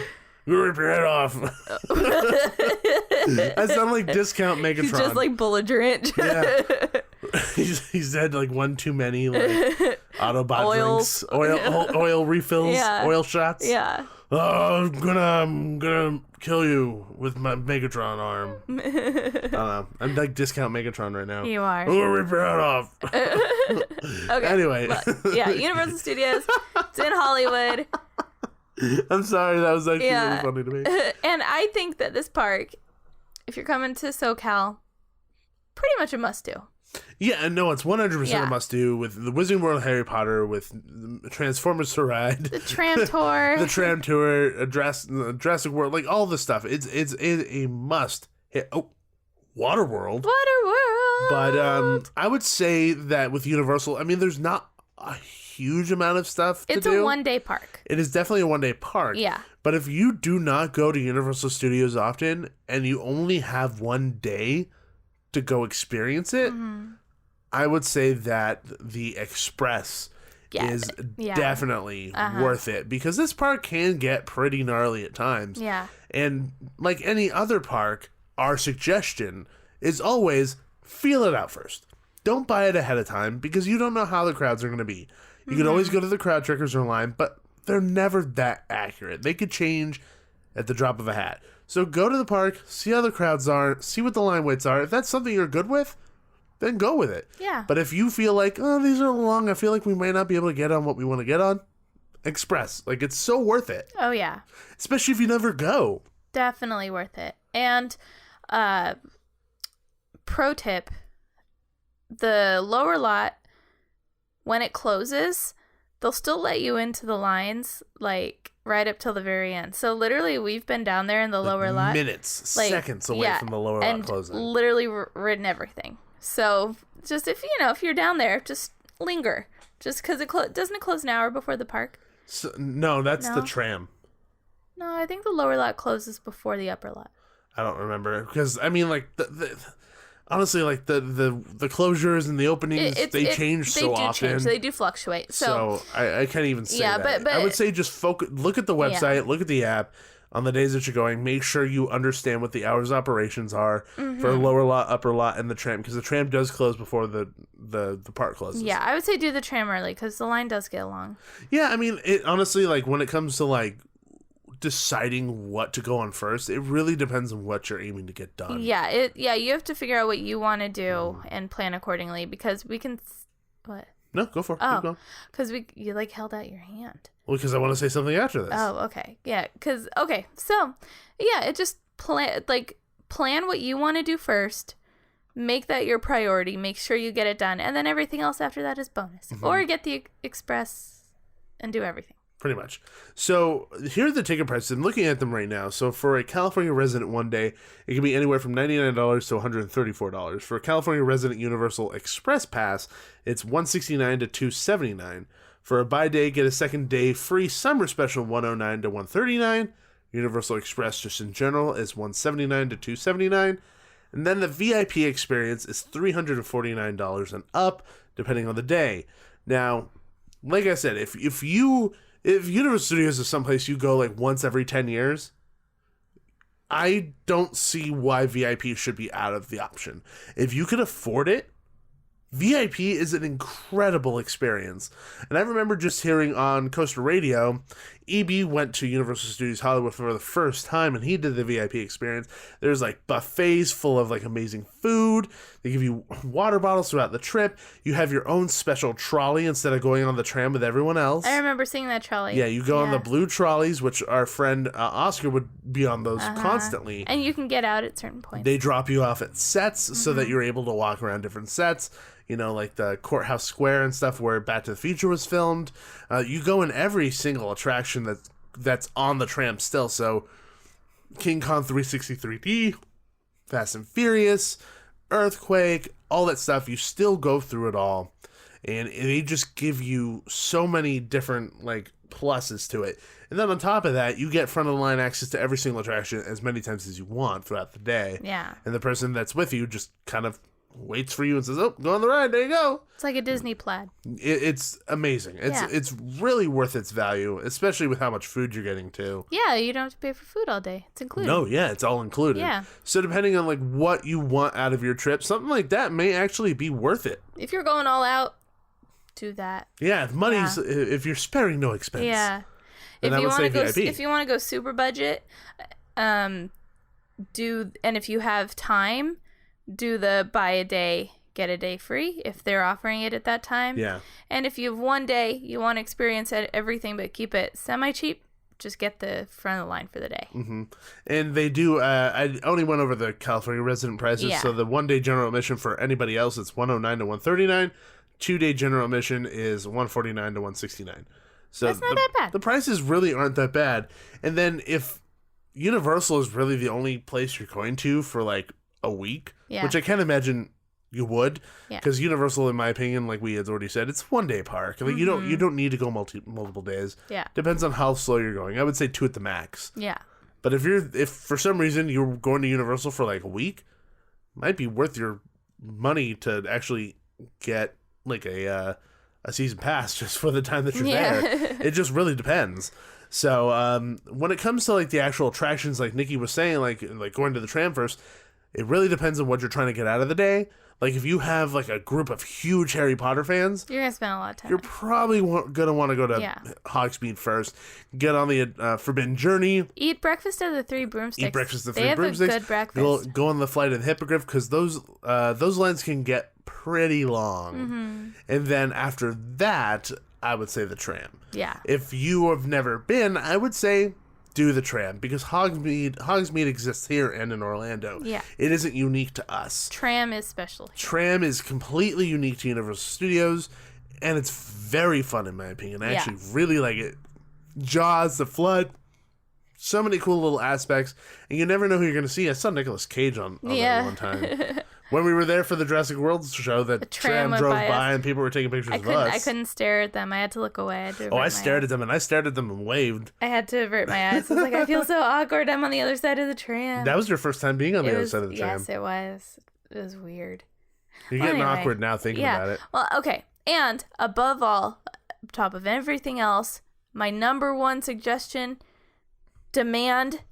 S2: You rip your head off. I sound like discount Megatron.
S1: He's just like belligerent.
S2: Yeah. He's had like one too many like Autobot drinks, oil refills, oil shots.
S1: Yeah.
S2: Oh, I'm gonna kill you with my Megatron arm. I don't know. I'm like discount Megatron right now.
S1: You are.
S2: I'm gonna rip your head off.
S1: Okay.
S2: Anyway.
S1: Yeah, Universal Studios. It's in Hollywood.
S2: I'm sorry, that was actually really funny to me.
S1: And I think that this park, if you're coming to SoCal, pretty much a must-do.
S2: Yeah, and no, it's 100% a must-do with the Wizarding World of Harry Potter, with Transformers to ride.
S1: The tram tour.
S2: The tram tour, Jurassic World, like all this stuff. It's a must hit. Oh, Waterworld.
S1: Waterworld.
S2: But I would say that with Universal, I mean, there's not a huge amount of stuff to do.
S1: It's a one-day park.
S2: It is definitely a one-day park.
S1: Yeah.
S2: But if you do not go to Universal Studios often and you only have one day to go experience it, I would say that the Express is definitely worth it, because this park can get pretty gnarly at times.
S1: Yeah.
S2: And like any other park, our suggestion is always feel it out first. Don't buy it ahead of time, because you don't know how the crowds are going to be. You can always go to the crowd trackers online, but they're never that accurate. They could change at the drop of a hat. So go to the park, see how the crowds are, see what the line waits are. If that's something you're good with, then go with it.
S1: Yeah.
S2: But if you feel like, oh, these are long, I feel like we might not be able to get on what we want to get on, Express. Like, it's so worth it.
S1: Oh, yeah.
S2: Especially if you never go.
S1: Definitely worth it. And pro tip, the lower lot, when it closes, they'll still let you into the lines, like, right up till the very end. So literally, we've been down there in the lower lot.
S2: Minutes, seconds away from the lower lot closing.
S1: And literally ridden everything. So just if you're down there, just linger. Just because doesn't it close an hour before the park?
S2: So, no, that's the tram.
S1: No, I think the lower lot closes before the upper lot.
S2: I don't remember because I mean, like honestly, like the closures and the openings, they change so often.
S1: Change. They do fluctuate. So
S2: I can't even say that. But I would say just focus. Look at the website. Look at the app. On the days that you're going, make sure you understand what the hours of operations are for lower lot, upper lot, and the tram, because the tram does close before the park closes.
S1: Yeah, I would say do the tram early because the line does get long.
S2: Yeah, I mean, it honestly, like when it comes to like deciding what to go on first, it really depends on what you're aiming to get done.
S1: Yeah, you have to figure out what you want to do and plan accordingly because we can. What?
S2: No, go for it. Keep going.
S1: Because you like held out your hand.
S2: Well, because I want to say something after this.
S1: Oh, okay. Yeah, so, yeah, it just plan what you want to do first. Make that your priority. Make sure you get it done. And then everything else after that is bonus. Or get the express and do everything.
S2: Pretty much. So here are the ticket prices. I'm looking at them right now. So for a California resident one day, it can be anywhere from $99 to $134. For a California resident Universal Express Pass, it's $169 to $279. For a by-day, get a second day free summer special, $109 to $139. Universal Express just in general is $179 to $279. And then the VIP experience is $349 and up, depending on the day. Now, like I said, if Universal Studios is someplace you go like once every 10 years, I don't see why VIP should be out of the option. If you can afford it, VIP is an incredible experience. And I remember just hearing on Coaster Radio, EB went to Universal Studios Hollywood for the first time, and he did the VIP experience. There's like buffets full of like amazing food. They give you water bottles throughout the trip. You have your own special trolley instead of going on the tram with everyone else.
S1: I remember seeing that trolley.
S2: Yeah, you go on the blue trolleys, which our friend Oscar would be on those constantly.
S1: And you can get out at certain points.
S2: They drop you off at sets so that you're able to walk around different sets. You know, like the Courthouse Square and stuff where Back to the Future was filmed. You go in every single attraction that's on the tram still. So King Kong 363D, Fast and Furious, Earthquake, all that stuff. You still go through it all. And they just give you so many different, like, pluses to it. And then on top of that, you get front of the line access to every single attraction as many times as you want throughout the day.
S1: Yeah.
S2: And the person that's with you just kind of waits for you and says, "Oh, go on the ride. There you go."
S1: It's like a Disney plaid.
S2: It's amazing. It's really worth its value, especially with how much food you're getting too.
S1: Yeah, you don't have to pay for food all day. It's included.
S2: No, yeah, it's all included.
S1: Yeah.
S2: So depending on like what you want out of your trip, something like that may actually be worth it.
S1: If you're going all out, do that.
S2: Yeah, if you're sparing no expense.
S1: Yeah.
S2: Then I would say VIP.
S1: If you want to go super budget, and if you have time, do the buy a day, get a day free if they're offering it at that time.
S2: Yeah.
S1: And if you have one day, you want to experience everything but keep it semi-cheap, just get the front of the line for the day.
S2: Mm-hmm. And they do, I only went over the California resident prices.
S1: Yeah.
S2: So the one-day general admission for anybody else, it's $109 to $139. 2-day general admission is $149 to $169. So
S1: that's not that bad.
S2: The prices really aren't that bad. And then if Universal is really the only place you're going to for like a week, which I can't imagine you would, because Universal, in my opinion, like we had already said, it's one day park. Like you don't need to go multiple days.
S1: Yeah,
S2: depends on how slow you're going. I would say 2 at the max.
S1: Yeah,
S2: but if for some reason you're going to Universal for like a week, it might be worth your money to actually get like a season pass just for the time that you're there. It just really depends. So when it comes to like the actual attractions, like Nikki was saying, like going to the tram first, it really depends on what you're trying to get out of the day. Like if you have like a group of huge Harry Potter fans,
S1: you're gonna spend a lot of time.
S2: You're probably gonna want to go to Hogsmeade first. Get on the Forbidden Journey.
S1: Eat breakfast at the Three Broomsticks.
S2: They have a good
S1: breakfast.
S2: Go on the flight of the Hippogriff because those lines can get pretty long. Mm-hmm. And then after that, I would say the tram.
S1: Yeah.
S2: If you have never been, I would say do the tram because Hogsmeade exists here and in Orlando.
S1: Yeah.
S2: It isn't unique to us.
S1: Tram is special.
S2: Tram is completely unique to Universal Studios, and it's very fun in my opinion. I actually really like it. Jaws, the Flood, so many cool little aspects, and you never know who you're going to see. I saw Nicolas Cage on there one time. When we were there for the Jurassic World show, the tram drove by and people were taking pictures of us.
S1: I couldn't stare at them. I had to look away.
S2: I stared at them, and I stared at them and waved.
S1: I had to avert my eyes. I was like, I feel so awkward. I'm on the other side of the tram.
S2: That was your first time being on the other side of the tram.
S1: Yes, it was. It was weird.
S2: You're getting awkward now thinking about it.
S1: Well, okay. And above all, top of everything else, my number one suggestion, demand,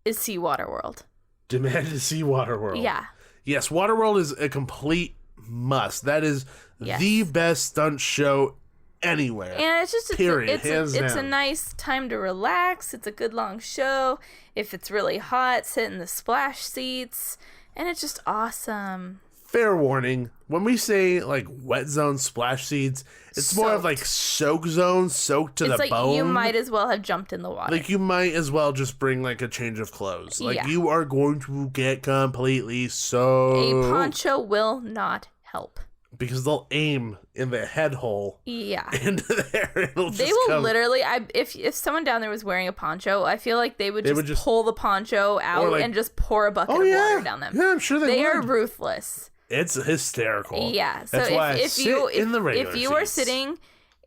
S1: is SeaWater World.
S2: Demand is SeaWater World.
S1: Yeah.
S2: Yes, Waterworld is a complete must. That is the best stunt show anywhere.
S1: And it's just
S2: period.
S1: It's a nice time to relax. It's a good long show. If it's really hot, sit in the splash seats, and it's just awesome.
S2: Fair warning, when we say like wet zone splash seats, it's more of like soak zone, soaked to the
S1: like
S2: bone.
S1: You might as well have jumped in the water.
S2: Like you might as well just bring like a change of clothes. Like you are going to get completely soaked.
S1: A poncho will not help.
S2: Because they'll aim in the head hole.
S1: Yeah.
S2: Into there.
S1: They will literally, if someone down there was wearing a poncho, I feel like they would just pull the poncho out and just pour a bucket of water down them.
S2: Yeah, I'm sure they would.
S1: They are ruthless.
S2: It's hysterical.
S1: Yeah. So
S2: That's why I sit in the regular
S1: if you
S2: seats.
S1: are sitting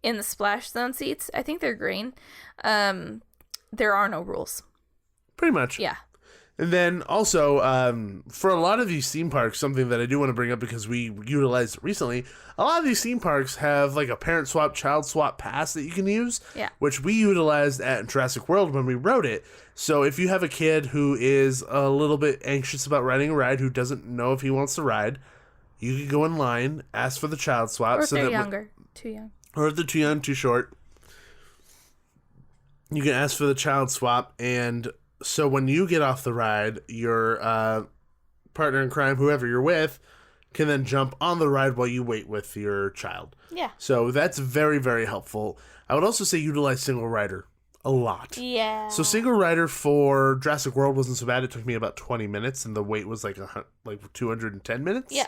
S1: in the splash zone seats, I think they're green. There are no rules.
S2: Pretty much.
S1: Yeah.
S2: And then also, for a lot of these theme parks, something that I do want to bring up because we utilized it recently, a lot of these theme parks have like a parent swap, child swap pass that you can use, which we utilized at Jurassic World when we rode it. So if you have a kid who is a little bit anxious about riding a ride, who doesn't know if he wants to ride, you can go in line, ask for the child swap.
S1: Or if they're younger, too young.
S2: Or if they're too young, too short. You can ask for the child swap, and so when you get off the ride, your partner in crime, whoever you're with, can then jump on the ride while you wait with your child.
S1: Yeah.
S2: So that's very, very helpful. I would also say utilize single rider a lot.
S1: Yeah.
S2: So single rider for Jurassic World wasn't so bad. It took me about 20 minutes, and the wait was like 210 minutes.
S1: Yeah.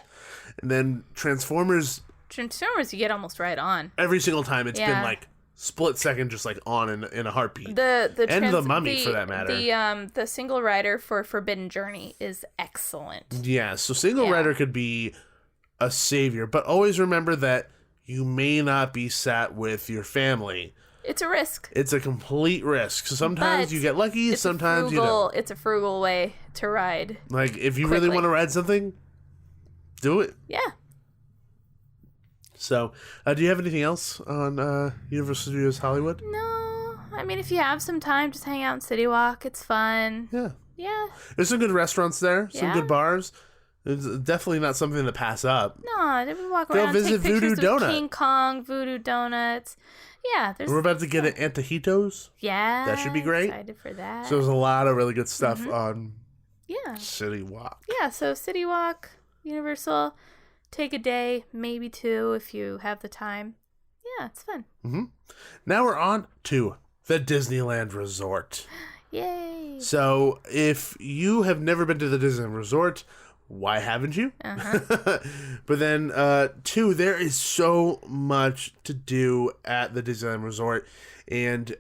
S2: And then Transformers,
S1: you get almost right on.
S2: Every single time it's been like split second, just like on in a heartbeat. The Mummy for that matter.
S1: The single rider for Forbidden Journey is excellent.
S2: Yeah, so single rider could be a savior, but always remember that you may not be sat with your family.
S1: It's a risk.
S2: It's a complete risk. So sometimes you get lucky, sometimes you don't.
S1: It's a frugal way to ride.
S2: Like if you really want to ride something, do it.
S1: Yeah.
S2: So, do you have anything else on Universal Studios Hollywood?
S1: No. I mean, if you have some time, just hang out in City Walk. It's fun.
S2: Yeah.
S1: Yeah.
S2: There's some good restaurants there, some good bars. It's definitely not something to pass up.
S1: No, we walk around,
S2: visit
S1: take
S2: Voodoo
S1: pictures of
S2: Donut.
S1: King Kong, Voodoo Donuts. Yeah.
S2: We're about to get an Antojitos.
S1: Yeah.
S2: That should be great.
S1: Excited for that.
S2: So there's a lot of really good stuff on City Walk.
S1: Yeah, so City Walk, Universal. Take a day, maybe two, if you have the time. Yeah, it's fun.
S2: Mm-hmm. Now we're on to the Disneyland Resort.
S1: Yay!
S2: So, if you have never been to the Disneyland Resort, why haven't you?
S1: Uh-huh.
S2: But then, two, there is so much to do at the Disneyland Resort. And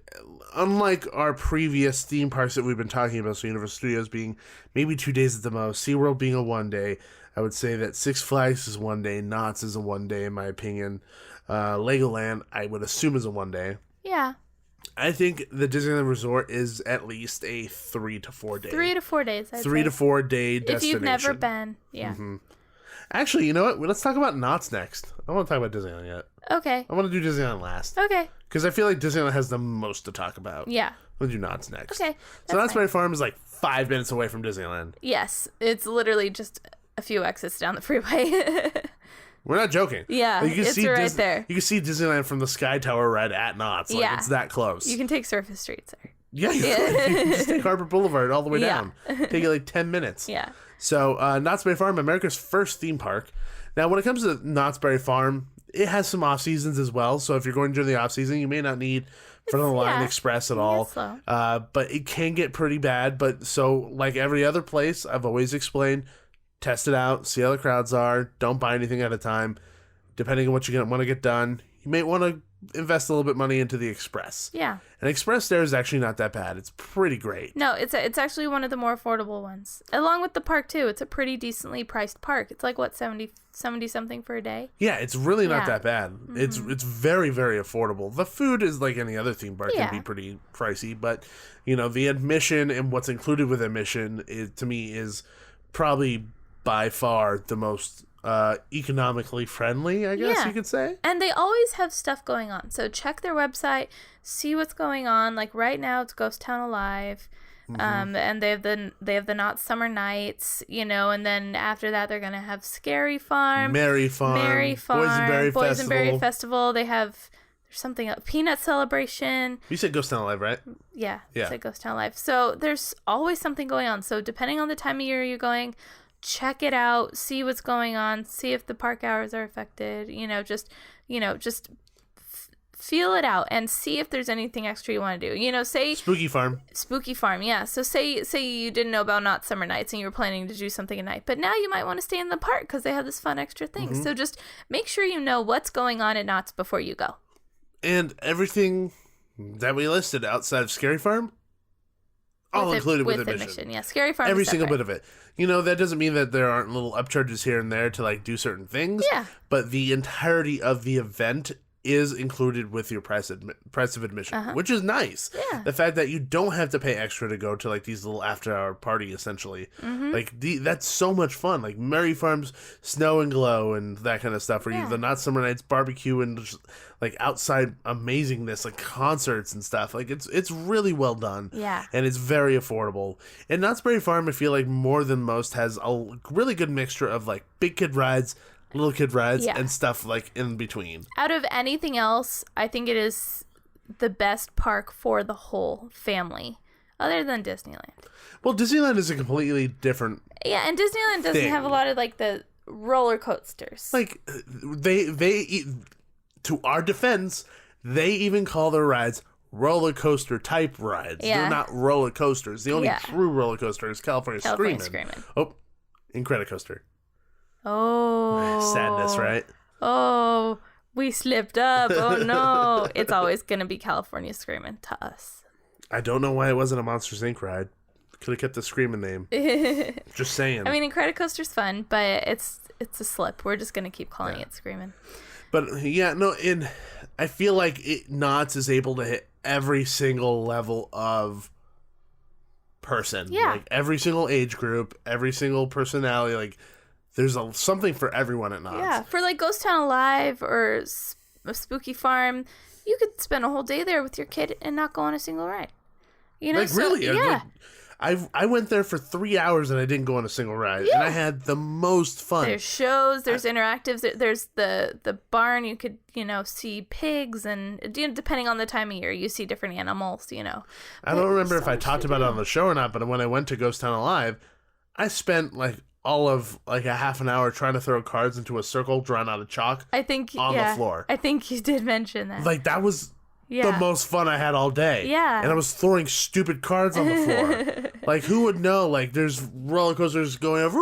S2: unlike our previous theme parks that we've been talking about, so Universal Studios being maybe 2 days at the most, SeaWorld being a 1 day, I would say that Six Flags is 1 day, Knott's is a 1 day in my opinion. Legoland, I would assume, is a 1 day.
S1: Yeah.
S2: I think the Disneyland Resort is at least a 3 to 4 day.
S1: 3 to 4 days, I'd
S2: 3
S1: say.
S2: to 4 day destination.
S1: If you've never been, yeah.
S2: Mm-hmm. Actually, you know what? Let's talk about Knott's next. I don't want to talk about Disneyland yet.
S1: Okay.
S2: I want to do Disneyland last.
S1: Okay.
S2: Because I feel like Disneyland has the most to talk about.
S1: Yeah.
S2: We'll do Knott's next.
S1: Okay.
S2: So Knott's Berry Farm is like 5 minutes away from Disneyland.
S1: Yes. It's literally just a few exits down the freeway.
S2: We're not joking.
S1: Yeah,
S2: like,
S1: it's right there.
S2: You can see Disneyland from the Sky Tower right at Knott's. Like, it's that close.
S1: You can take surface streets there.
S2: Yeah, you can just take Harper Boulevard all the way down. Take it like 10 minutes.
S1: Yeah.
S2: So, Knott's Berry Farm, America's first theme park. Now, when it comes to Knott's Berry Farm, it has some off seasons as well. So, if you're going during the off season, you may not need for the Line
S1: yeah,
S2: Express at
S1: it
S2: all.
S1: is slow.
S2: But it can get pretty bad. But so, like every other place, I've always explained, test it out, see how the crowds are. Don't buy anything at a time. Depending on what you want to get done, you may want to invest a little bit of money into the Express.
S1: Yeah.
S2: And Express there is actually not that bad. It's pretty great.
S1: No, it's actually one of the more affordable ones. Along with the park, too. It's a pretty decently priced park. It's like, what, 70 something for a day?
S2: Yeah, it's really not
S1: Yeah.
S2: that bad.
S1: Mm-hmm.
S2: It's very, very affordable. The food is like any other theme park.
S1: Yeah.
S2: Can be pretty pricey. But, the admission and what's included with admission, to me, is probably by far the most economically friendly, I guess you could say.
S1: And they always have stuff going on. So check their website, see what's going on. Like right now it's Ghost Town Alive. And they have the Not Summer Nights, and then after that they're gonna have Scary Farm,
S2: Merry Farm,
S1: Boysenberry Festival. They have there's something else, Peanut Celebration.
S2: You said Ghost Town Alive, right?
S1: Yeah.
S2: Yeah.
S1: It's Ghost Town Alive. So there's always something going on. So depending on the time of year you're going, check it out, see what's going on, see if the park hours are affected, just feel it out and see if there's anything extra you want to do. Say
S2: Spooky Farm,
S1: yeah. So say you didn't know about Not Summer Nights and you were planning to do something at night, but now you might want to stay in the park because they have this fun extra thing. So just make sure you know what's going on at Knott's before you go.
S2: and everything that we listed outside of Scary Farm, all included with admission.
S1: Yeah, Scary Farm.
S2: Every
S1: is
S2: single
S1: separate.
S2: bit of it. That doesn't mean that there aren't little upcharges here and there to like do certain things.
S1: Yeah.
S2: But the entirety of the event is included with your price of admission, which is nice.
S1: Yeah.
S2: The fact that you don't have to pay extra to go to like these little after-hour party, essentially. Like that's so much fun. Like Merry Farm's Snow and Glow and that kind of stuff. Or the Not Summer Nights barbecue and just, like outside amazingness, like concerts and stuff. Like it's really well done.
S1: Yeah.
S2: And it's very affordable. And Knott's Berry Farm, I feel like more than most, has a really good mixture of like big kid rides, little kid rides, and stuff like in between.
S1: Out of anything else, I think it is the best park for the whole family, other than Disneyland.
S2: Well, Disneyland is a completely different.
S1: Yeah, and Disneyland doesn't have a lot of like the roller coasters.
S2: Like they to our defense, they even call their rides roller coaster type rides.
S1: Yeah.
S2: They're not roller coasters. The only true roller coaster is California Screamin'. Oh, Incredicoaster.
S1: Oh.
S2: Sadness, right?
S1: Oh, we slipped up. Oh no. It's always going to be California Screamin' to us.
S2: I don't know why it wasn't a Monsters Inc. ride. Could have kept the Screamin' name. Just saying.
S1: I mean, Incredicoaster's fun, but it's a slip. We're just going to keep calling it Screamin'.
S2: But yeah, no, I feel like Knott's is able to hit every single level of person.
S1: Yeah.
S2: Like every single age group, every single personality, like there's something for everyone at Knott's.
S1: Yeah, for like Ghost Town Alive or a Spooky Farm, you could spend a whole day there with your kid and not go on a single ride.
S2: Like really?
S1: Yeah.
S2: I went there for 3 hours and I didn't go on a single ride, and I had the most fun.
S1: There's shows, there's interactives, there's the barn. You could see pigs, and depending on the time of year, you see different animals.
S2: I don't remember if I talked about it on the show or not, but when I went to Ghost Town Alive, I spent like all of like a half an hour trying to throw cards into a circle drawn out of chalk.
S1: I think
S2: on the floor.
S1: I think you did mention that.
S2: Like that was the most fun I had all day.
S1: Yeah.
S2: And I was throwing stupid cards on the floor. Like, who would know? Like, there's roller coasters going over,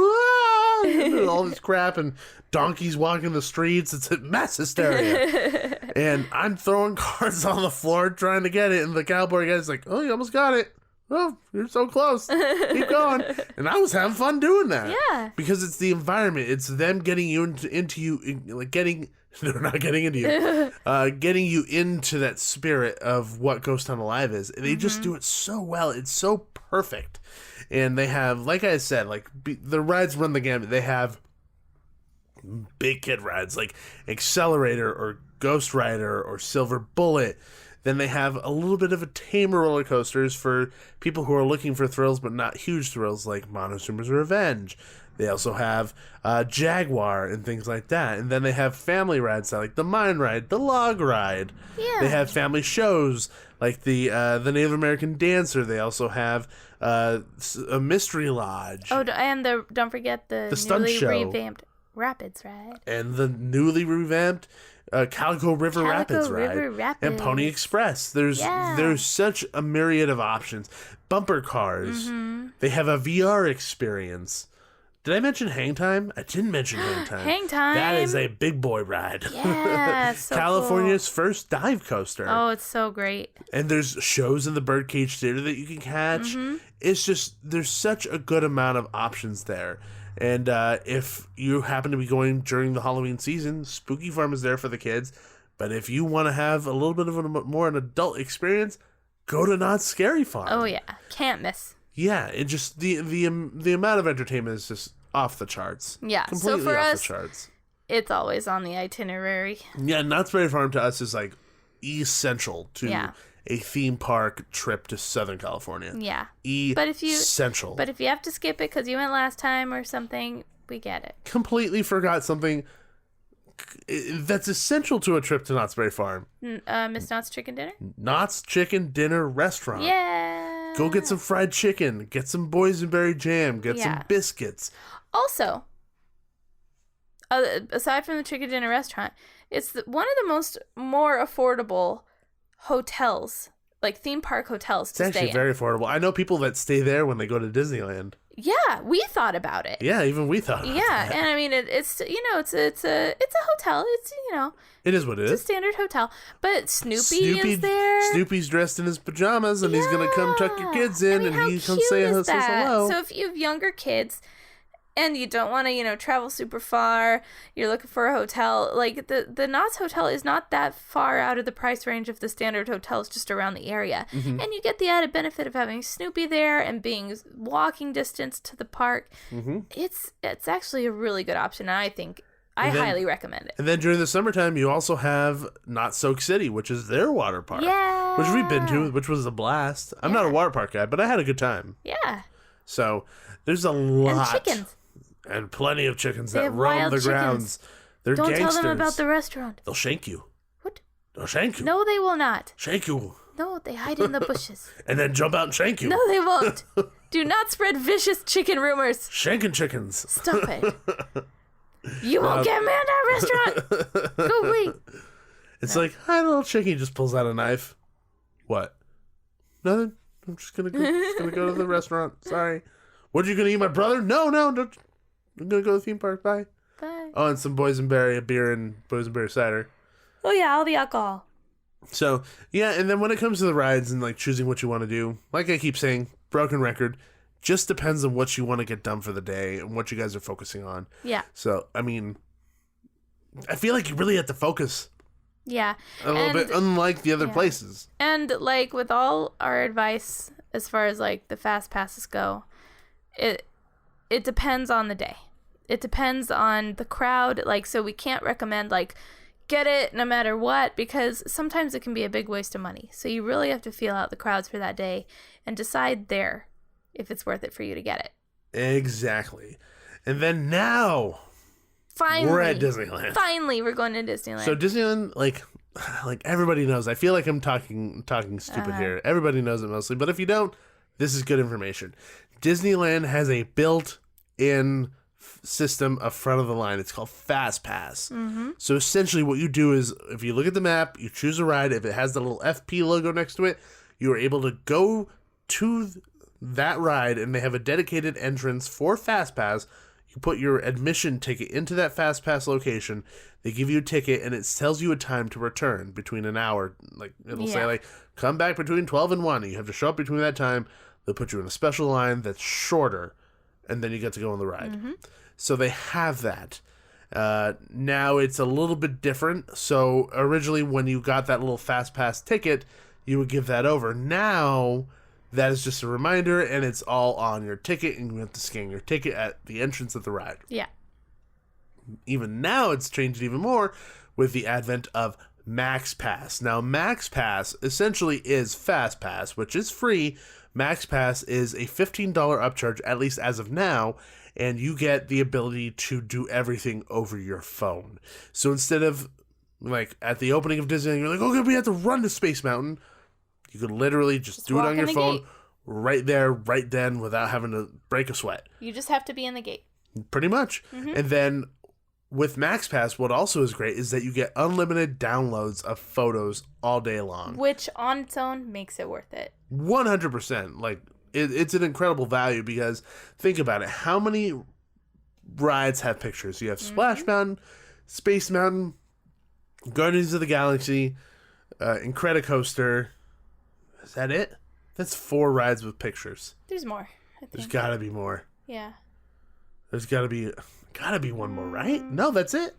S2: and all this crap, and donkeys walking the streets. It's a mass hysteria. And I'm throwing cards on the floor trying to get it, and the cowboy guy's like, oh, you almost got it. Oh, you're so close. Keep going. And I was having fun doing that.
S1: Yeah.
S2: Because it's the environment. It's them getting you into you, like getting... They're not getting into you. Getting you into that spirit of what Ghost Town Alive is. They just do it so well. It's so perfect. And they have, like I said, like the rides run the gamut. They have big kid rides like Accelerator or Ghost Rider or Silver Bullet. Then they have a little bit of a tamer roller coasters for people who are looking for thrills but not huge thrills, like Montezuma's Revenge. They also have Jaguar and things like that. And then they have family rides like the Mine Ride, the Log Ride.
S1: Yeah.
S2: They have family shows like the Native American Dancer. They also have a Mystery Lodge.
S1: Oh, and don't forget the
S2: stunt
S1: newly
S2: show.
S1: revamped Rapids ride.
S2: And the newly revamped Calico River Rapids ride. And Pony Express. There's such a myriad of options. Bumper cars. Mm-hmm. They have a VR experience. Did I mention Hang Time? I didn't mention Hang Time.
S1: Hang Time.
S2: That is a big boy ride.
S1: Yeah, so
S2: California's first dive coaster.
S1: Oh, it's so great.
S2: And there's shows in the Birdcage Theater that you can catch. Mm-hmm. It's just, there's such a good amount of options there. And if you happen to be going during the Halloween season, Spooky Farm is there for the kids. But if you want to have a little bit of an adult experience, go to Not Scary Farm.
S1: Oh, yeah. Can't miss.
S2: Yeah, it just the amount of entertainment is just off the charts.
S1: Yeah,
S2: completely
S1: so for
S2: off
S1: us,
S2: the charts.
S1: It's always on the itinerary.
S2: Yeah, Knott's Berry Farm to us is like essential to a theme park trip to Southern California.
S1: Yeah,
S2: essential.
S1: But if you have to skip it because you went last time or something, we get it.
S2: Completely forgot something that's essential to a trip to Knott's Berry Farm.
S1: Miss Knott's Chicken Dinner?
S2: Knott's Chicken Dinner Restaurant.
S1: Yeah.
S2: Go get some fried chicken. Get some boysenberry jam. Get some biscuits.
S1: Also, aside from the Chicken Dinner Restaurant, it's one of the more affordable hotels, like theme park hotels to stay in. It's actually
S2: very affordable. I know people that stay there when they go to Disneyland.
S1: Yeah, we thought about it.
S2: Yeah, even we thought about it.
S1: Yeah, and I mean, it's it's a hotel. It's,
S2: it is what it is.
S1: It's a standard hotel. But Snoopy is there.
S2: Snoopy's dressed in his pajamas, and he's going to come tuck your kids in, and he comes says hello.
S1: So if you have younger kids and you don't want to, travel super far, you're looking for a hotel, like the Knott's Hotel is not that far out of the price range of the standard hotels just around the area. Mm-hmm. And you get the added benefit of having Snoopy there and being walking distance to the park. Mm-hmm. It's actually a really good option, and I think I highly recommend it.
S2: And then during the summertime, you also have Not Soak City, which is their water park. Yeah. Which we've been to, which was a blast. I'm not a water park guy, but I had a good time.
S1: Yeah.
S2: So there's a lot.
S1: And chickens.
S2: And plenty of chickens that roam the grounds. They're
S1: Don't
S2: gangsters.
S1: Tell them about the restaurant.
S2: They'll shank you.
S1: What?
S2: They'll shank you.
S1: No, they will not.
S2: Shank you.
S1: No, they hide in the bushes.
S2: And then jump out and shank you.
S1: No, they won't. Do not spread vicious chicken rumors.
S2: Shanking chickens.
S1: Stop it. You won't get me in that restaurant. Go away.
S2: It's like, hi, little chicken. He just pulls out a knife. What? Nothing. I'm just gonna go to the restaurant. Sorry. What, are you gonna eat my brother? No, don't. I'm gonna go to the theme park. Bye.
S1: Bye.
S2: Oh, and some boysenberry, a beer and boysenberry cider.
S1: Oh yeah, all the alcohol.
S2: So yeah, and then when it comes to the rides and like choosing what you want to do, like I keep saying, broken record, just depends on what you want to get done for the day and what you guys are focusing on.
S1: Yeah.
S2: So I mean, I feel like you really have to focus.
S1: Yeah.
S2: A little bit, unlike the other places.
S1: And like with all our advice, as far as like the fast passes go, it depends on the day. It depends on the crowd. Like, so we can't recommend like get it no matter what, because sometimes it can be a big waste of money. So you really have to feel out the crowds for that day and decide there if it's worth it for you to get it.
S2: Exactly. And then now,
S1: finally,
S2: we're at Disneyland.
S1: Finally, we're going to Disneyland.
S2: So Disneyland, like everybody knows. I feel like I'm talking stupid here. Everybody knows it mostly, but if you don't, this is good information. Disneyland has a built-in system of front of the line. It's called Fast Pass. Mm-hmm. So essentially what you do is, if you look at the map, you choose a ride. If it has the little FP logo next to it, you are able to go to that ride, and they have a dedicated entrance for Fast Pass. You put your admission ticket into that Fast Pass location. They give you a ticket, and it tells you a time to return between an hour. Like it'll say, like, come back between 12 and 1. You have to show up between that time. They'll put you in a special line that's shorter, and then you get to go on the ride. Mm-hmm. So they have that. Now it's a little bit different. So originally when you got that little Fast Pass ticket, you would give that over. Now that is just a reminder, and it's all on your ticket, and you have to scan your ticket at the entrance of the ride.
S1: Yeah.
S2: Even now it's changed even more with the advent of Max Pass. Now Max Pass essentially is Fast Pass, which is free. Max Pass is a $15 upcharge, at least as of now, and you get the ability to do everything over your phone. So instead of, like, at the opening of Disneyland, you're like, okay, we have to run to Space Mountain, you could literally just do it on your phone right there, right then, without having to break a sweat.
S1: You just have to be in the gate.
S2: Pretty much. Mm-hmm. And then with MaxPass, what also is great is that you get unlimited downloads of photos all day long.
S1: Which on its own makes it worth it.
S2: 100%. Like, it's an incredible value because think about it. How many rides have pictures? You have Splash Mountain, Space Mountain, Guardians of the Galaxy, Incredicoaster. Is that it? That's 4 rides with pictures.
S1: There's more, I think.
S2: There's gotta be more.
S1: Yeah.
S2: There's gotta be one more, right? No, that's it.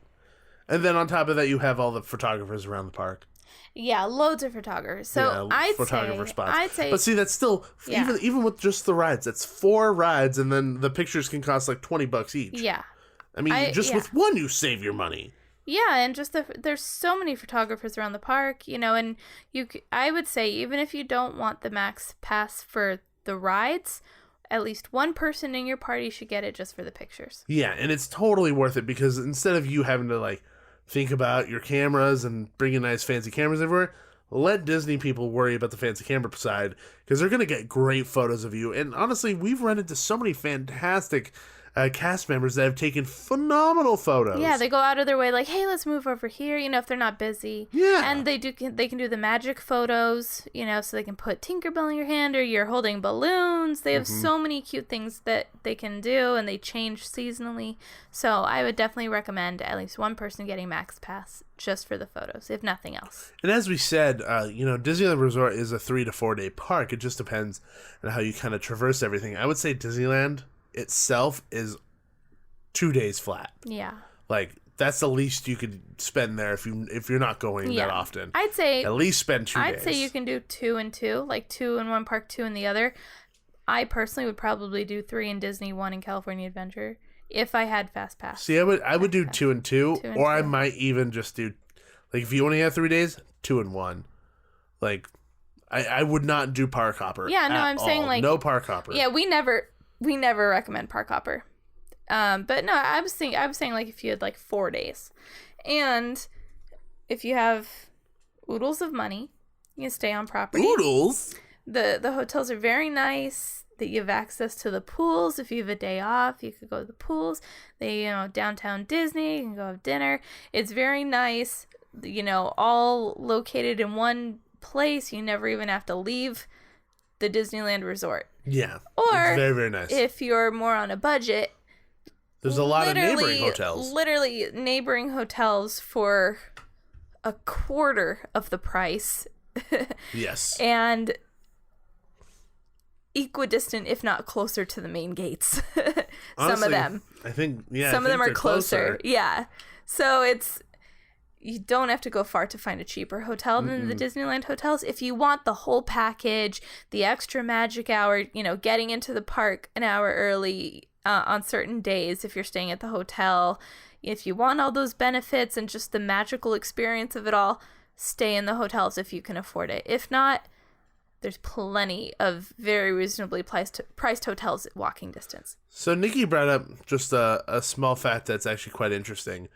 S2: And then on top of that, you have all the photographers around the park.
S1: Yeah, loads of photographers. So I'd say,
S2: but see, that's still even with just the rides. That's 4 rides, and then the pictures can cost like $20 each.
S1: Yeah.
S2: I mean, with one, you save your money.
S1: Yeah, and just there's so many photographers around the park, and I would say even if you don't want the Max Pass for the rides, at least one person in your party should get it just for the pictures.
S2: Yeah, and it's totally worth it because instead of you having to like think about your cameras and bringing nice fancy cameras everywhere, let Disney people worry about the fancy camera side because they're going to get great photos of you. And honestly, we've run into so many fantastic cast members that have taken phenomenal photos.
S1: Yeah, they go out of their way like, hey, let's move over here, if they're not busy.
S2: Yeah.
S1: And they can do the magic photos, so they can put Tinkerbell in your hand or you're holding balloons. They have so many cute things that they can do, and they change seasonally. So I would definitely recommend at least one person getting Max Pass just for the photos, if nothing else.
S2: And as we said, Disneyland Resort is a 3 to 4 day park. It just depends on how you kind of traverse everything. I would say Disneyland itself is 2 days flat.
S1: Yeah.
S2: Like, that's the least you could spend there if you're not going that often.
S1: I'd say
S2: at least spend 2 days.
S1: I'd say you can do 2 and 2, like 2 in one park, 2 in the other. I personally would probably do 3 in Disney, 1 in California Adventure if I had Fast Pass.
S2: See, I would do 2 and 2, or I might even just do, like, if you only have 3 days, 2 and 1. Like, I would not do Park Hopper.
S1: Yeah, no, I'm saying like
S2: no Park Hopper.
S1: Yeah, we never recommend Park Hopper. But no, I was saying like if you had like 4 days, and if you have oodles of money, you can stay on property.
S2: Oodles.
S1: The hotels are very nice. That you have access to the pools. If you have a day off, you could go to the pools. Downtown Disney, you can go have dinner. It's very nice. All located in one place. You never even have to leave the Disneyland Resort.
S2: Yeah.
S1: Or
S2: it's very, very nice.
S1: If you're more on a budget,
S2: there's a lot of neighboring hotels.
S1: Literally neighboring hotels for a quarter of the price.
S2: Yes.
S1: And equidistant, if not closer to the main gates.
S2: Honestly,
S1: some of them.
S2: I think,
S1: some of them are closer. Yeah. So you don't have to go far to find a cheaper hotel than the Disneyland hotels. If you want the whole package, the extra magic hour, getting into the park an hour early on certain days if you're staying at the hotel, if you want all those benefits and just the magical experience of it all, stay in the hotels if you can afford it. If not, there's plenty of very reasonably priced hotels at walking distance.
S2: So Nikki brought up just a small fact that's actually quite interesting.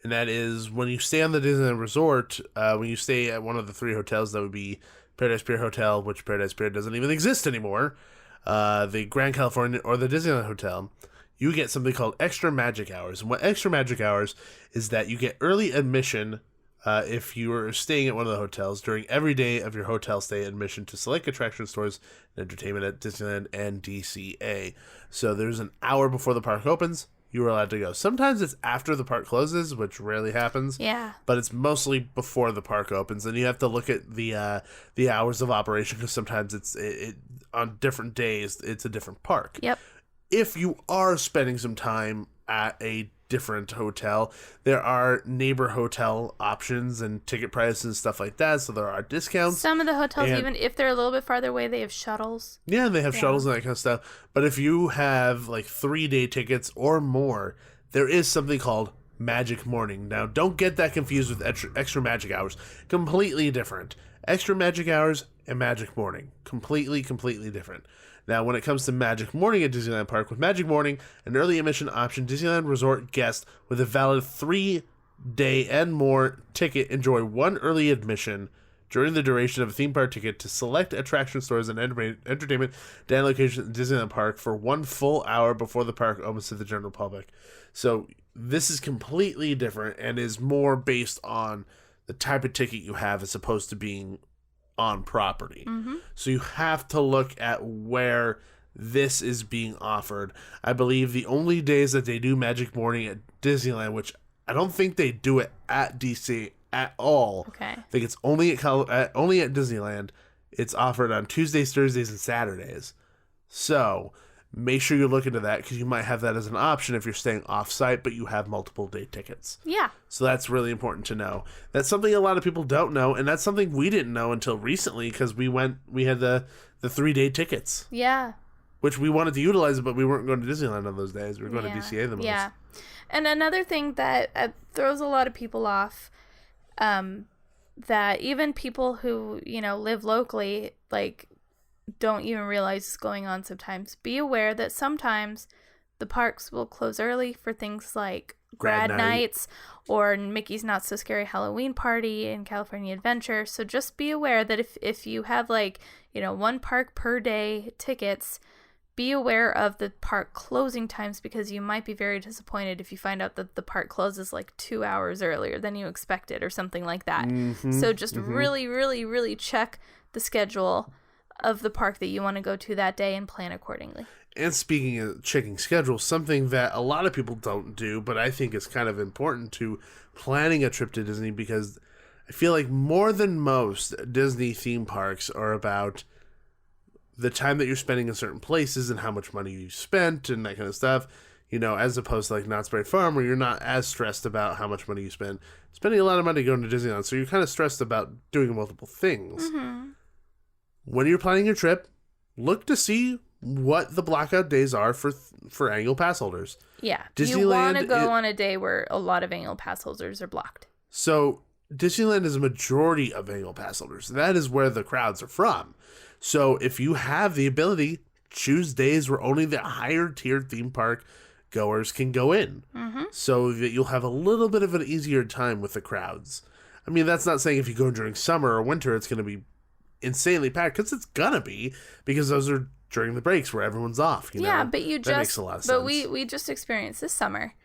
S2: And that is when you stay on the Disneyland Resort, when you stay at one of the 3 hotels, that would be Paradise Pier Hotel, which Paradise Pier doesn't even exist anymore, the Grand California or the Disneyland Hotel, you get something called Extra Magic Hours. And what Extra Magic Hours is that you get early admission if you are staying at one of the hotels during every day of your hotel stay, admission to select attraction stores and entertainment at Disneyland and DCA. So there's an hour before the park opens. You are allowed to go. Sometimes it's after the park closes, which rarely happens.
S1: Yeah.
S2: But it's mostly before the park opens, and you have to look at the hours of operation because sometimes it's on different days it's a different park.
S1: Yep.
S2: If you are spending some time at a different hotel, there are neighbor hotel options and ticket prices and stuff like that, so there are discounts.
S1: Some of the hotels, even if they're a little bit farther away, they have shuttles.
S2: Yeah, they have shuttles and that kind of stuff. But if you have like 3-day tickets or more, there is something called Magic Morning. Now, don't get that confused with extra Magic Hours. Completely different. Extra Magic Hours and Magic Morning. Completely different. Now, when it comes to Magic Morning at Disneyland Park, with Magic Morning, an early admission option, Disneyland Resort guests with a valid 3-day and more ticket enjoy 1 early admission during the duration of a theme park ticket to select attraction stores and entertainment dining locations at Disneyland Park for 1 full hour before the park opens to the general public. So this is completely different and is more based on the type of ticket you have as opposed to being on property. So you have to look at where this is being offered. I believe the only days that they do Magic Morning at Disneyland, which I don't think they do it at DC at all.
S1: Okay.
S2: I think it's only only at Disneyland. It's offered on Tuesdays, Thursdays, and Saturdays. So make sure you look into that because you might have that as an option if you're staying off-site, but you have multiple day tickets.
S1: Yeah.
S2: So that's really important to know. That's something a lot of people don't know, and that's something we didn't know until recently because we had the 3-day tickets.
S1: Yeah.
S2: Which we wanted to utilize, but we weren't going to Disneyland on those days. We were going to DCA the most.
S1: Yeah. And another thing that throws a lot of people off, that even people who, live locally, like, don't even realize is going on sometimes. Be aware that sometimes the parks will close early for things like grad nights or Mickey's Not So Scary Halloween Party in California Adventure. So just be aware that if you have 1 park per day tickets, be aware of the park closing times because you might be very disappointed if you find out that the park closes 2 hours earlier than you expected or something like that. So just really, really, really check the schedule of the park that you want to go to that day and plan accordingly.
S2: And speaking of checking schedules, something that a lot of people don't do, but I think is kind of important to planning a trip to Disney because I feel like more than most Disney theme parks are about the time that you're spending in certain places and how much money you spent and that kind of stuff, as opposed to Knott's Berry Farm where you're not as stressed about how much money you spend. Spending a lot of money going to Disneyland, so you're kind of stressed about doing multiple things. When you're planning your trip, look to see what the blackout days are for annual pass holders.
S1: Yeah,
S2: Disneyland,
S1: you want to go on a day where a lot of annual pass holders are blocked. So
S2: Disneyland is a majority of annual pass holders. That is where the crowds are from. So if you have the ability, choose days where only the higher tiered theme park goers can go in. So that you'll have a little bit of an easier time with the crowds. I mean, that's not saying if you go during summer or winter, it's going to be insanely packed because it's going to be because those are during the breaks where everyone's off.
S1: Yeah, but
S2: that makes a lot of sense.
S1: But we just experienced this summer.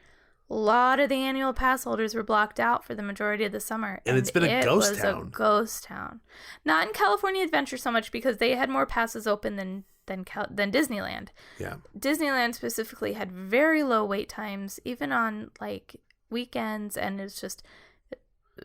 S1: A lot of the annual pass holders were blocked out for the majority of the summer.
S2: And it's been a ghost town.
S1: It was a ghost town. Not in California Adventure so much because they had more passes open than Disneyland. Yeah. Disneyland specifically had very low wait times, even on weekends, and it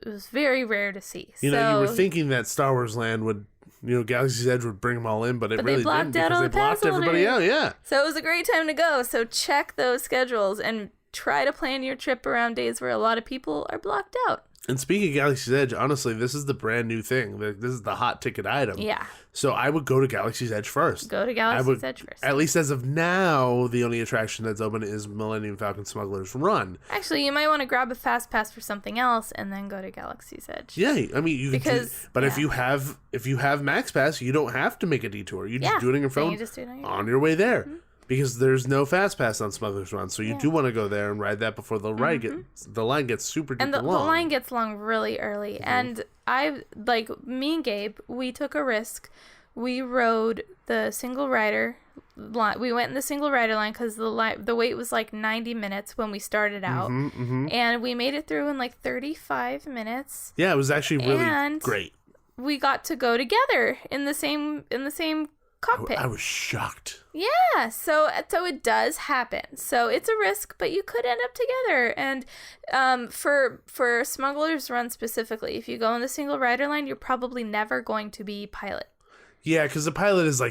S1: was very rare to see.
S2: You were thinking that Star Wars Land would, Galaxy's Edge would bring them all in, but it really didn't because they blocked everybody out. Yeah.
S1: So it was a great time to go. So check those schedules and try to plan your trip around days where a lot of people are blocked out.
S2: And speaking of Galaxy's Edge, honestly, this is the brand new thing. This is the hot ticket item.
S1: Yeah.
S2: So I would go to Galaxy's Edge first.
S1: Go to Galaxy's Edge first.
S2: At least as of now, the only attraction that's open is Millennium Falcon Smuggler's Run.
S1: Actually, you might want to grab a fast pass for something else and then go to Galaxy's Edge.
S2: Yeah, I mean, if you have Max Pass, you don't have to make a detour. You just do it on your phone on your way there. Because there's no fast pass on Smuggler's Run, so you do want to go there and ride that before the line gets super duper long.
S1: And the line gets long really early. And me and Gabe, we took a risk. We rode the single rider line. We went in the single rider line because the wait was 90 minutes when we started out, and we made it through in 35 minutes.
S2: Yeah, it was actually really great.
S1: We got to go together in the same cockpit.
S2: I was shocked.
S1: Yeah, so it does happen. So it's a risk, but you could end up together. And for Smuggler's Run specifically, if you go in the single rider line, you're probably never going to be pilot. Yeah,
S2: because the pilot is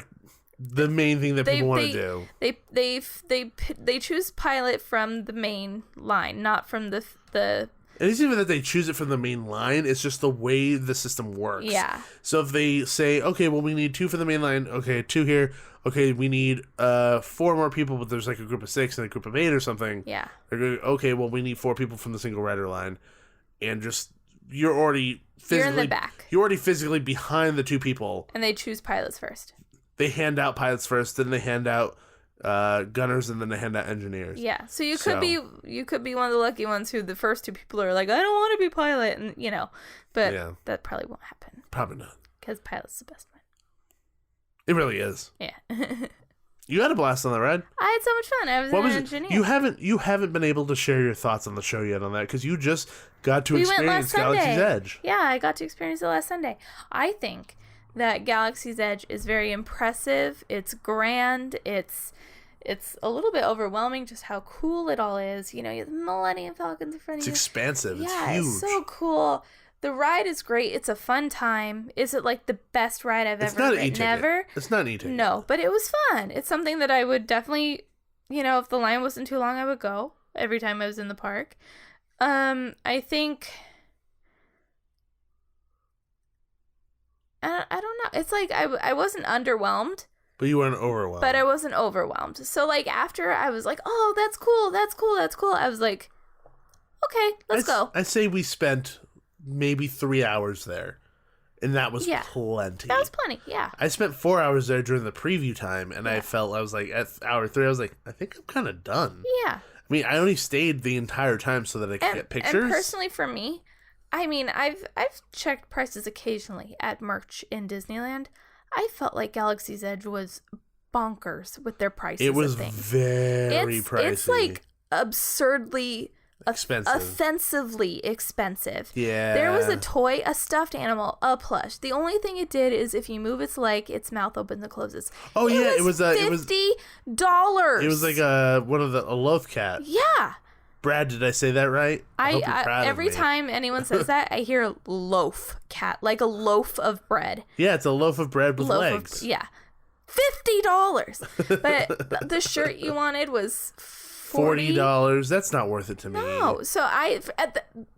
S2: the main thing that people want to do.
S1: They choose pilot from the main line, not from the.
S2: It isn't even that they choose it from the main line. It's just the way the system works. Yeah. So if they say, okay, well, we need 2 for the main line. Okay, 2 here. Okay, we need 4 more people, but there's a group of 6 and a group of 8 or something. Yeah. Okay, well, we need 4 people from the single rider line. And you're already physically...
S1: You're in the back.
S2: You're already physically behind the 2 people.
S1: And they choose pilots first.
S2: They hand out pilots first, then they hand out gunners and then the handout engineers.
S1: Yeah, so you could be one of the lucky ones who the first two people are like, I don't want to be pilot, and but that probably won't happen.
S2: Probably not,
S1: because pilot's the best one.
S2: It really is.
S1: Yeah.
S2: You had a blast on the ride.
S1: I had so much fun. I was an engineer.
S2: You haven't been able to share your thoughts on the show yet on that because you just got to experience Galaxy's Edge.
S1: Yeah, I got to experience it last Sunday. I think that Galaxy's Edge is very impressive. It's grand. It's a little bit overwhelming just how cool it all is. You have the Millennium Falcons in front of you.
S2: It's expansive.
S1: Yeah,
S2: it's huge.
S1: It's so cool. The ride is great. It's a fun time. Is it like the best ride I've ever ridden ever?
S2: It's not an e-ticket.
S1: No, but it was fun. It's something that I would definitely, if the line wasn't too long, I would go every time I was in the park. I think, I don't know. It's like I wasn't underwhelmed.
S2: But you weren't overwhelmed.
S1: But I wasn't overwhelmed. So like after I was like, oh, that's cool. That's cool. That's cool. I was like, okay, let's go.
S2: I'd say we spent maybe 3 hours there, and that was plenty.
S1: That was plenty, yeah.
S2: I spent 4 hours there during the preview time, and I was like, at hour 3, I was like, I think I'm kind of done.
S1: Yeah.
S2: I mean, I only stayed the entire time so that I could get pictures.
S1: And personally, for me, I mean, I've checked prices occasionally at merch in Disneyland. I felt like Galaxy's Edge was bonkers with their prices.
S2: It was
S1: of things.
S2: Very pricey.
S1: It's like absurdly
S2: expensive.
S1: Offensively expensive.
S2: Yeah.
S1: There was a toy, a stuffed animal, a plush. The only thing it did is if you move its leg, its mouth opens and closes.
S2: Oh yeah, it was
S1: $50.
S2: It was like a loaf cat.
S1: Yeah.
S2: Brad, did I say that right?
S1: Every time anyone says that, I hear loaf cat, like a loaf of bread.
S2: Yeah, it's a loaf of bread with legs.
S1: Yeah. $50. But the shirt you wanted was
S2: $40. That's not worth it to me.
S1: No. So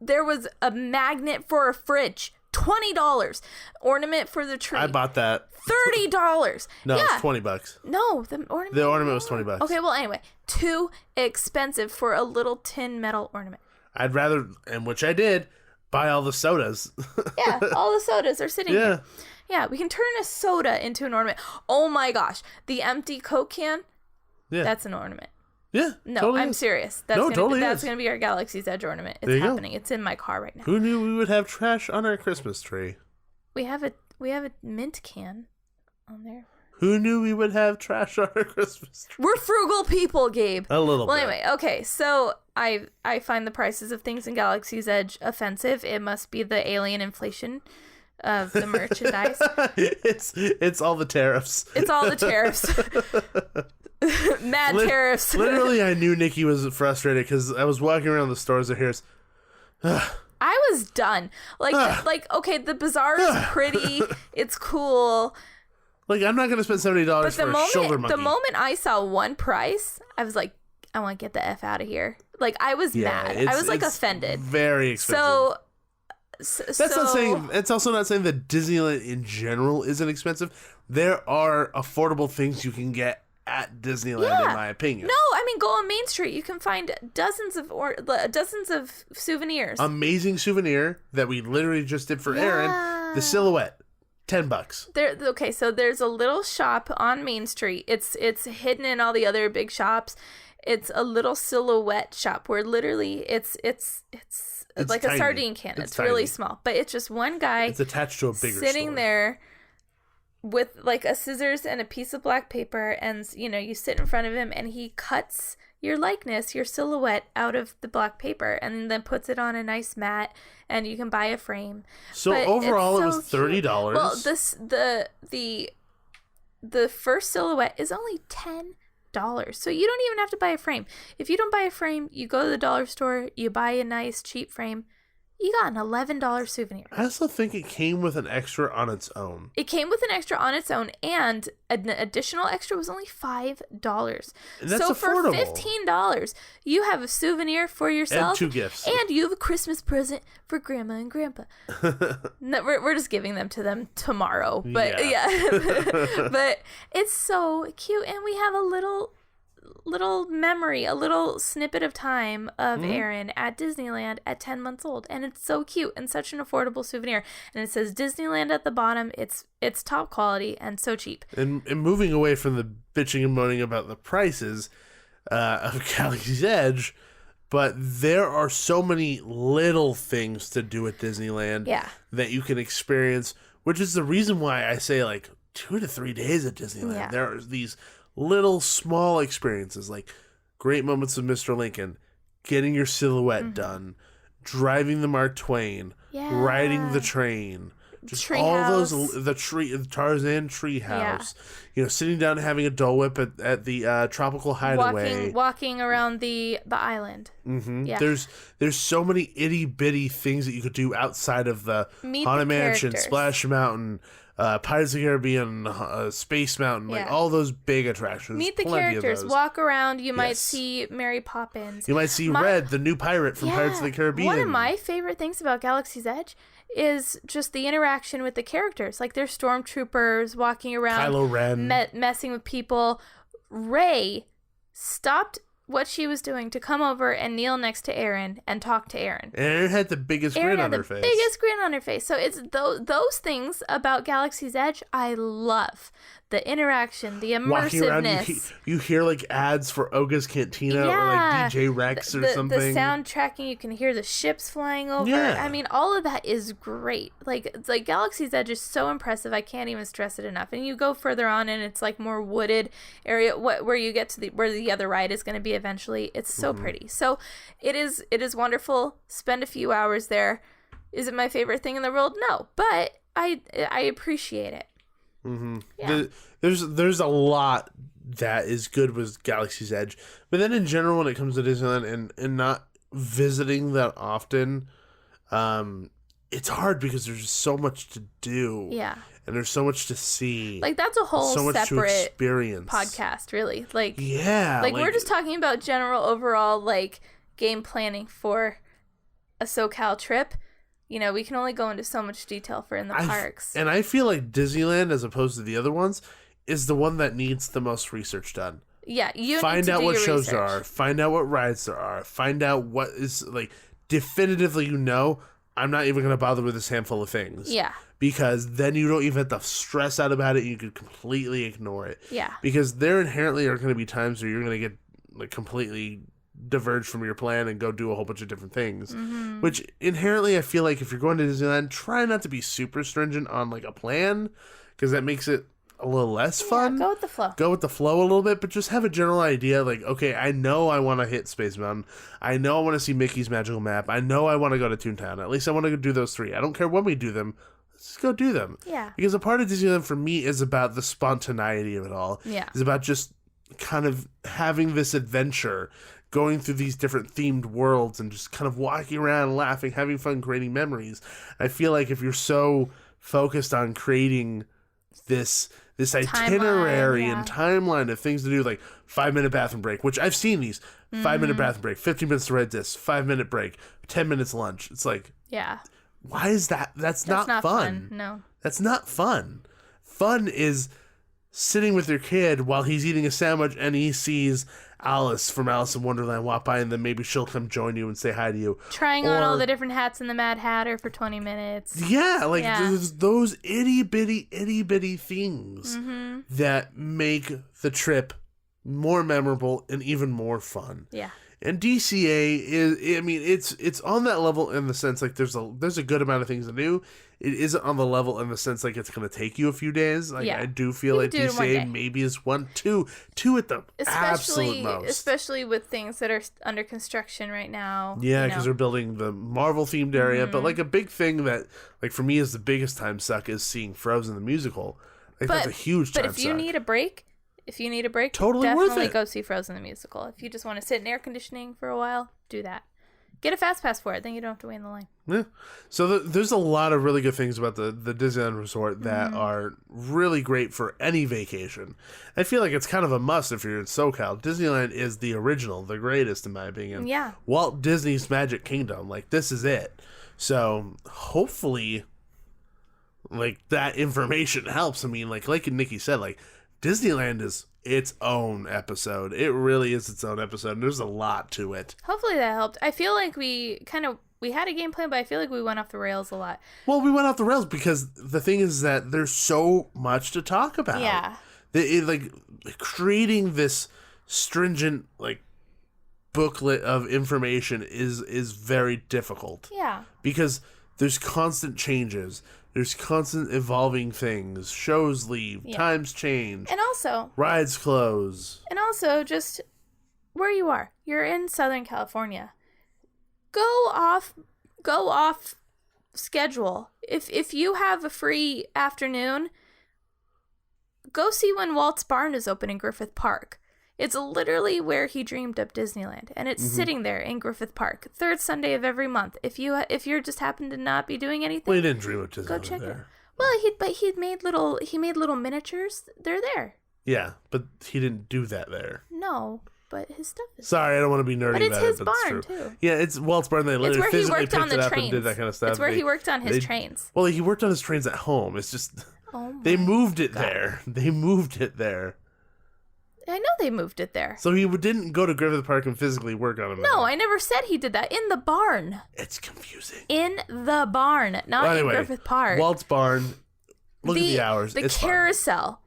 S1: there was a magnet for a fridge. $20. Ornament for the tree.
S2: I bought that.
S1: $30.
S2: No, it's $20.
S1: No, the ornament.
S2: The ornament was $20.
S1: Okay, well, anyway, too expensive for a little tin metal ornament.
S2: I'd rather, and which I did, buy all the sodas.
S1: Yeah, all the sodas are sitting here. Yeah, we can turn a soda into an ornament. Oh my gosh, the empty Coke can. Yeah, that's an ornament.
S2: Yeah,
S1: no,
S2: totally
S1: I'm serious. That's gonna be our Galaxy's Edge ornament. It's happening. It's in my car right now.
S2: Who knew we would have trash on our Christmas tree?
S1: We have a mint can on there.
S2: Who knew we would have trash on our Christmas tree?
S1: We're frugal people, Gabe.
S2: A little bit.
S1: Well, anyway, okay. So I find the prices of things in Galaxy's Edge offensive. It must be the alien inflation of the merchandise.
S2: It's all the tariffs.
S1: It's all the tariffs. Mad tariffs.
S2: Literally, I knew Nikki was frustrated because I was walking around the stores and here's.
S1: I was done. Okay, the bazaar is pretty. It's cool.
S2: Like, I'm not going to spend $70 for a shoulder monkey.
S1: The moment I saw one price, I was like, I want to get the F out of here. Like, I was mad. I was, offended.
S2: Very expensive. That's not saying, it's also not saying that Disneyland in general isn't expensive. There are affordable things you can get at Disneyland, in my opinion.
S1: No, I mean, go on Main Street. You can find dozens of souvenirs.
S2: Amazing souvenir that we literally just did for Aaron. The silhouette. $10.
S1: Okay, so there's a little shop on Main Street. It's hidden in all the other big shops. It's a little silhouette shop where literally it's like tiny. A sardine can. It's really small, but it's just one guy.
S2: It's attached to a bigger
S1: sitting
S2: store.
S1: there with like a scissors and a piece of black paper, and you sit in front of him, and he cuts your likeness, your silhouette, out of the black paper, and then puts it on a nice mat, and you can buy a frame.
S2: So but overall, it was $30.
S1: Well, the first silhouette is only $10. So you don't even have to buy a frame. If you don't buy a frame, you go to the dollar store, you buy a nice cheap frame. You got an $11 souvenir.
S2: I also think it came with an extra on its own.
S1: It came with an extra on its own, and an additional extra was only $5.
S2: And that's affordable.
S1: For $15, you have a souvenir for yourself.
S2: And 2 gifts.
S1: And you have a Christmas present for Grandma and Grandpa. No, we're just giving them to them tomorrow. But yeah. But it's so cute. And we have a little memory, a little snippet of time of Aaron at Disneyland at 10 months old, and it's so cute and such an affordable souvenir. And it says Disneyland at the bottom. It's top quality and so cheap.
S2: And moving away from the bitching and moaning about the prices of Galaxy's Edge, but there are so many little things to do at Disneyland that you can experience, which is the reason why I say like 2 to 3 days at Disneyland.
S1: Yeah.
S2: There are these little small experiences like great moments with Mr. Lincoln, getting your silhouette done, driving the Mark Twain, riding the train, just all those, the Tarzan treehouse, sitting down and having a Dole Whip at the Tropical Hideaway,
S1: walking around the island.
S2: Yeah. There's so many itty bitty things that you could do outside of the Haunted Mansion, Splash Mountain, Pirates of the Caribbean, Space Mountain, like all those big attractions.
S1: Meet the characters, walk around. You might see Mary Poppins.
S2: You might see Red, the new pirate from Pirates of the Caribbean.
S1: One of my favorite things about Galaxy's Edge is just the interaction with the characters. Like there's stormtroopers walking around,
S2: Kylo Ren,
S1: messing with people. Rey stopped what she was doing to come over and kneel next to Aaron and talk to Aaron.
S2: And Aaron had the biggest grin on her face.
S1: Biggest grin on her face. So it's those things about Galaxy's Edge I love. The interaction, the immersiveness. Walking around,
S2: you hear like ads for Oga's Cantina or like DJ Rex or something.
S1: The sound tracking, you can hear the ships flying over.
S2: Yeah.
S1: I mean, all of that is great. Like Galaxy's Edge is so impressive. I can't even stress it enough. And you go further on, and it's like more wooded area where you get to where the other ride is going to be eventually. It's so pretty. So it is wonderful. Spend a few hours there. Is it my favorite thing in the world? No, but I appreciate it.
S2: Yeah. There's a lot that is good with Galaxy's Edge, but then in general, when it comes to Disneyland and not visiting that often, it's hard because there's just so much to do.
S1: Yeah.
S2: And there's so much to see.
S1: Like that's a whole
S2: so much
S1: separate
S2: to experience.
S1: Podcast, really. Like
S2: like
S1: we're just talking about general overall like game planning for a SoCal trip. We can only go into so much detail for in the parks.
S2: And I feel like Disneyland, as opposed to the other ones, is the one that needs the most research done.
S1: Yeah, you
S2: find
S1: need to
S2: out
S1: do
S2: what
S1: your
S2: shows
S1: research.
S2: there are, find out what rides there are, find out what is like definitively. I'm not even going to bother with this handful of things.
S1: Yeah,
S2: because then you don't even have to stress out about it. You could completely ignore it.
S1: Yeah,
S2: because there inherently are going to be times where you're going to get like completely diverge from your plan and go do a whole bunch of different things, which inherently I feel like if you're going to Disneyland, try not to be super stringent on like a plan, because that makes it a little less fun.
S1: Go with the flow
S2: a little bit, but just have a general idea like, okay, I know I want to hit Space Mountain, I know I want to see Mickey's Magical Map, I know I want to go to Toontown, at least I want to go do those 3. I don't care when we do them, let's just go do them.
S1: Yeah,
S2: because a part of Disneyland for me is about the spontaneity of it all.
S1: Yeah,
S2: it's about just kind of having this adventure, going through these different themed worlds and just kind of walking around, laughing, having fun, creating memories. I feel like if you're so focused on creating this itinerary and timeline of things to do, like 5-minute bathroom break, which I've seen these 5-minute bathroom break, 15 minutes to ride this, 5-minute break, 10 minutes lunch. It's like, why is that? That's not fun.
S1: No,
S2: that's not fun. Fun is sitting with your kid while he's eating a sandwich and he sees Alice from Alice in Wonderland walk by, and then maybe she'll come join you and say hi to you.
S1: Trying on all the different hats in the Mad Hatter for 20 minutes.
S2: Yeah, there's those itty bitty things that make the trip more memorable and even more fun.
S1: Yeah.
S2: And DCA is, I mean, it's on that level in the sense like there's a good amount of things to do. It isn't on the level in the sense like it's going to take you a few days. Like I do feel like DCA maybe is 2 at the absolute most.
S1: Especially with things that are under construction right now.
S2: Yeah, because they're building the Marvel themed area. But like a big thing that like for me is the biggest time suck is seeing Frozen the musical. Like that's a huge time suck.
S1: But if you need a break,
S2: totally
S1: definitely
S2: worth it.
S1: Go see Frozen the musical. If you just want to sit in air conditioning for a while, do that. Get a fast pass for it, then you don't have to wait in the line.
S2: Yeah. So there's a lot of really good things about the Disneyland Resort that are really great for any vacation. I feel like it's kind of a must if you're in SoCal. Disneyland is the original, the greatest in my opinion.
S1: Yeah.
S2: Walt Disney's Magic Kingdom. Like, this is it. So hopefully, like, that information helps. I mean, like Nikki said, like, Disneyland is its own episode. It really is its own episode. And there's a lot to it.
S1: Hopefully that helped. I feel like we had a game plan, but I feel like we went off the rails a lot.
S2: Well, we went off the rails because the thing is that there's so much to talk about.
S1: Yeah.
S2: Like creating this stringent like booklet of information is very difficult.
S1: Yeah.
S2: Because there's constant changes. There's constant evolving things. Shows leave.
S1: Yeah.
S2: Times change.
S1: And also...
S2: rides close.
S1: And also, just where you are. You're in Southern California. Go off schedule. If you have a free afternoon, go see when Walt's Barn is open in Griffith Park. It's literally where he dreamed up Disneyland, and it's sitting there in Griffith Park, third Sunday of every month. If you just happen to not be doing anything,
S2: Well, he didn't dream of Disneyland.
S1: go check
S2: there.
S1: it. Well, he made little miniatures. They're there.
S2: Yeah, but he didn't do that there.
S1: No, but his stuff is.
S2: Sorry, I don't want to be nerdy
S1: But it's
S2: about
S1: his
S2: it, but
S1: barn,
S2: it's true.
S1: too.
S2: Yeah, it's Walt's Barn. They
S1: It's
S2: literally
S1: where he
S2: physically
S1: worked on
S2: picked it
S1: the
S2: up and did
S1: trains.
S2: that kind of stuff.
S1: It's where he worked on his trains.
S2: Well, he worked on his trains at home. It's just
S1: Oh
S2: they
S1: my
S2: moved it
S1: God.
S2: there. They moved it there.
S1: I know they moved it there.
S2: So he didn't go to Griffith Park and physically work on it.
S1: No, I never said he did that. In the barn.
S2: It's confusing.
S1: In the barn, not
S2: Well, anyway,
S1: in Griffith Park.
S2: Walt's Barn. Look at the hours.
S1: The
S2: It's fun.
S1: carousel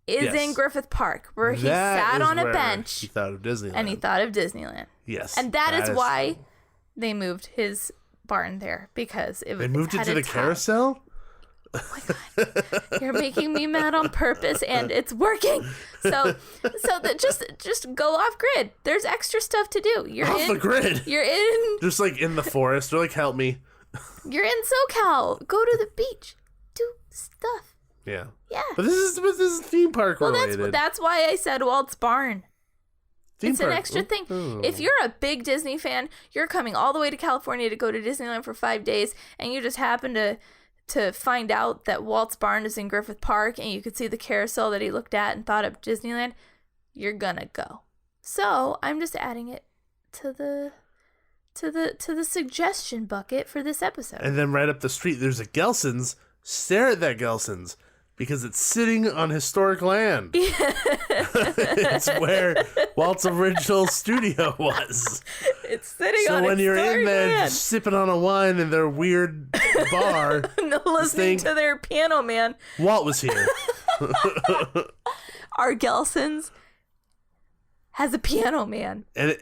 S1: is
S2: Yes.
S1: in Griffith Park, where he
S2: That
S1: sat
S2: is
S1: on a
S2: where
S1: bench
S2: He thought of Disneyland.
S1: and he thought of Disneyland.
S2: Yes.
S1: And that is why they moved his barn there, because
S2: they moved it
S1: had
S2: to
S1: a
S2: the
S1: top.
S2: carousel.
S1: You're making me mad on purpose, and it's working. So just go off grid. There's extra stuff to do. You're
S2: Off
S1: in
S2: the grid.
S1: You're in
S2: Just like in the forest. They're like, help me.
S1: You're in SoCal. Go to the beach. Do stuff.
S2: Yeah.
S1: Yeah.
S2: But this is theme park
S1: Well,
S2: related.
S1: that's why I said Walt's Barn.
S2: Theme
S1: It's an
S2: park.
S1: extra thing.
S2: Ooh.
S1: If you're a big Disney fan, you're coming all the way to California to go to Disneyland for 5 days, and you just happen to find out that Walt's Barn is in Griffith Park, and you could see the carousel that he looked at and thought of Disneyland, you're gonna go. So I'm just adding it to the suggestion bucket for this episode.
S2: And then right up the street, there's a Gelson's. Stare at that Gelson's because it's sitting on historic land. It's where Walt's original studio was.
S1: It's sitting
S2: So
S1: on
S2: when you're in
S1: historic
S2: there
S1: land.
S2: sipping on a wine in their weird bar,
S1: Listening to their piano man.
S2: Walt was here.
S1: Our Gelson's has a piano man
S2: And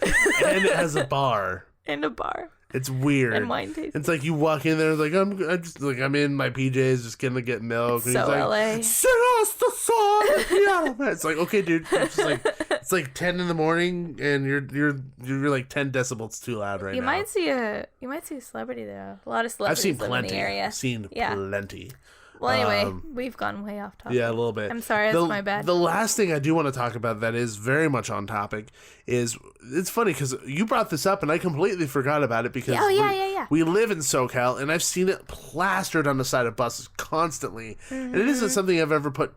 S2: it has a bar.
S1: and a bar
S2: It's weird.
S1: and wine tasting.
S2: It's like you walk in there, it's like I'm in my PJs, just gonna get milk.
S1: It's
S2: and
S1: so
S2: he's like,
S1: LA.
S2: sing us the song. Yeah, it's like okay, dude. It's like 10 in the morning, and you're like 10 decibels too loud right
S1: You
S2: now.
S1: might see a celebrity though. A lot of
S2: I've
S1: celebrities
S2: seen
S1: live in
S2: plenty.
S1: the area.
S2: I've seen
S1: Yeah.
S2: plenty.
S1: Well, anyway, we've gone way off topic.
S2: Yeah, a little bit.
S1: I'm sorry, that's my bad.
S2: The last thing I do want to talk about that is very much on topic is it's funny because you brought this up and I completely forgot about it because
S1: Oh, yeah.
S2: we live in SoCal and I've seen it plastered on the side of buses constantly. And it isn't something I've ever put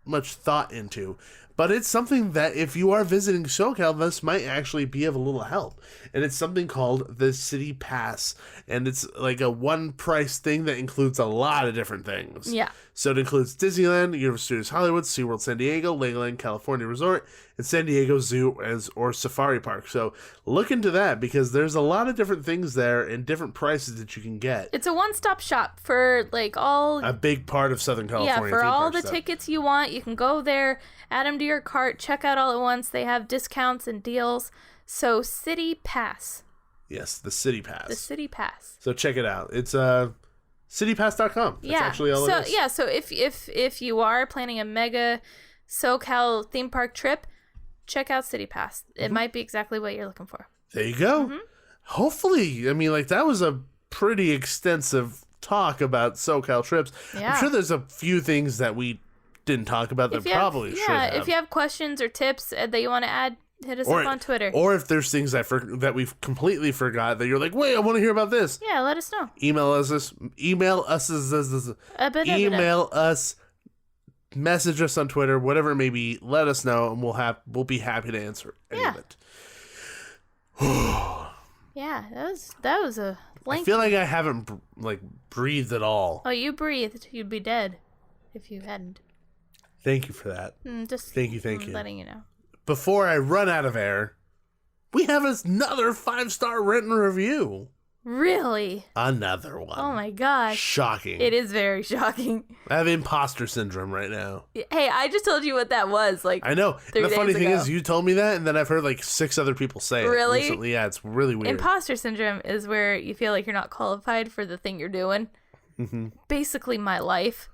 S2: much thought into. But it's something that if you are visiting SoCal, this might actually be of a little help. And it's something called the City Pass. And it's like a one price thing that includes a lot of different things.
S1: Yeah.
S2: So it includes Disneyland, Universal Studios Hollywood, SeaWorld San Diego, Legoland California Resort, and San Diego Zoo or Safari Park. So look into that because there's a lot of different things there and different prices that you can get.
S1: It's a one-stop shop for like all
S2: A big part of Southern California.
S1: for
S2: theme
S1: all
S2: park
S1: the
S2: stuff.
S1: tickets you want. You can go there, add them to your cart, check out all at once. They have discounts and deals. So City Pass.
S2: Yes, the City Pass.
S1: The City Pass.
S2: So check it out. It's citypass.com. That's actually all it is.
S1: Yeah, so if you are planning a mega SoCal theme park trip, check out City Pass. It might be exactly what you're looking for.
S2: There you go.
S1: Mm-hmm.
S2: Hopefully, I mean, like that was a pretty extensive talk about SoCal trips.
S1: Yeah.
S2: I'm sure there's a few things that we didn't talk about that probably should have.
S1: If you have questions or tips that you want to add, hit us up on Twitter.
S2: Or if there's things that we've completely forgot that you're like, wait, I want to hear about this.
S1: Yeah, let us know.
S2: Email us, message us on Twitter, whatever it may be. Let us know, and we'll be happy to answer any of it.
S1: Yeah, that was a
S2: I
S1: lengthy.
S2: feel like I haven't breathed at all.
S1: Oh, you breathed. You'd be dead if you hadn't.
S2: Thank you for that.
S1: Just
S2: Thank you.
S1: letting you know.
S2: Before I run out of air, we have another 5-star written review.
S1: Really?
S2: Another one.
S1: Oh my gosh.
S2: Shocking.
S1: It is very shocking.
S2: I have imposter syndrome right now.
S1: Hey, I just told you what that was. Like,
S2: I know.
S1: 3
S2: And the funny
S1: days
S2: thing
S1: ago.
S2: is, you told me that, and then I've heard like 6 other people say it
S1: Really?
S2: recently. Yeah, it's really weird.
S1: Imposter syndrome is where you feel like you're not qualified for the thing you're doing.
S2: Mm-hmm.
S1: Basically, my life.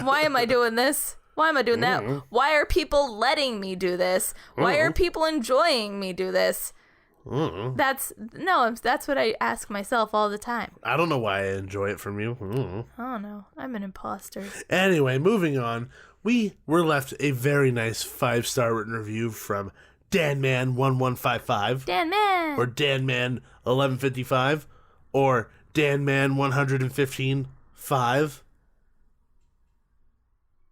S1: Why am I doing this? Why am I doing that? Why are people letting me do this? Why are people enjoying me do this? That's what I ask myself all the time.
S2: I don't know why I enjoy it from you.
S1: I don't know. I'm an imposter.
S2: Anyway, moving on. We were left a very nice 5-star written review from DanMan1155.
S1: Dan Man.
S2: Or DanMan1155. Or DanMan1155.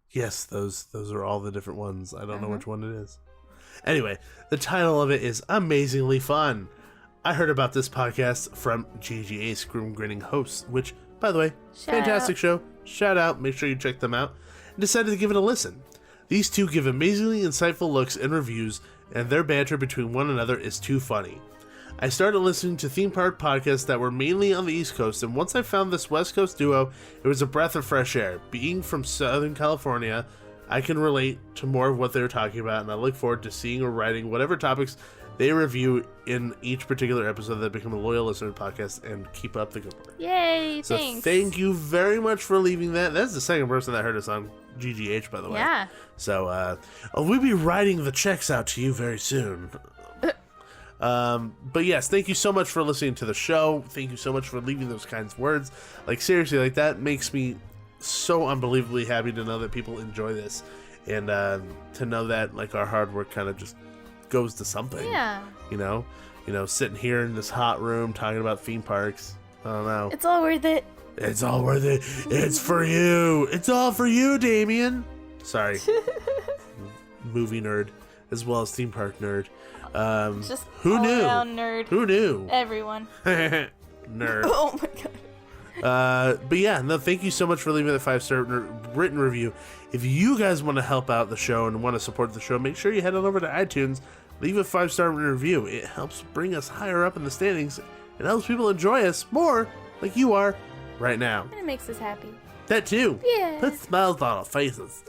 S2: Yes, those are all the different ones. I don't know which one it is. Anyway, the title of it is Amazingly Fun. I heard about this podcast from GGA Scream Grinning Hosts, which, by the way, fantastic show. Shout out. Make sure you check them out. And decided to give it a listen. These two give amazingly insightful looks and reviews, and their banter between one another is too funny. I started listening to theme park podcasts that were mainly on the East Coast, and once I found this West Coast duo, it was a breath of fresh air. Being from Southern California, I can relate to more of what they're talking about, and I look forward to seeing or writing whatever topics they review in each particular episode that become a loyal listener to the podcast, and keep up the good work.
S1: Yay,
S2: So
S1: thanks.
S2: thank you very much for leaving that. That's the second person that heard us on GGH, by the way.
S1: Yeah.
S2: So we'll be writing the checks out to you very soon. But yes, thank you so much for listening to the show. Thank you so much for leaving those kinds of words. Like, seriously, like, that makes me so unbelievably happy to know that people enjoy this, and to know that, like, our hard work kind of just goes to something.
S1: Yeah.
S2: You know, sitting here in this hot room talking about theme parks. I don't know.
S1: It's all worth it.
S2: It's all worth it. It's for you. It's all for you, Damien. Sorry. Movie nerd as well as theme park nerd.
S1: Just
S2: who knew?
S1: all-around nerd.
S2: Who knew?
S1: Everyone.
S2: Nerd.
S1: Oh my god.
S2: But yeah, no, thank you so much for leaving the 5-star written review. If you guys want to help out the show and want to support the show, make sure you head on over to iTunes, leave a 5-star review. It helps bring us higher up in the standings. It helps people enjoy us more, like you are right now.
S1: And it makes us happy.
S2: That too.
S1: Yeah.
S2: Put smiles on our faces.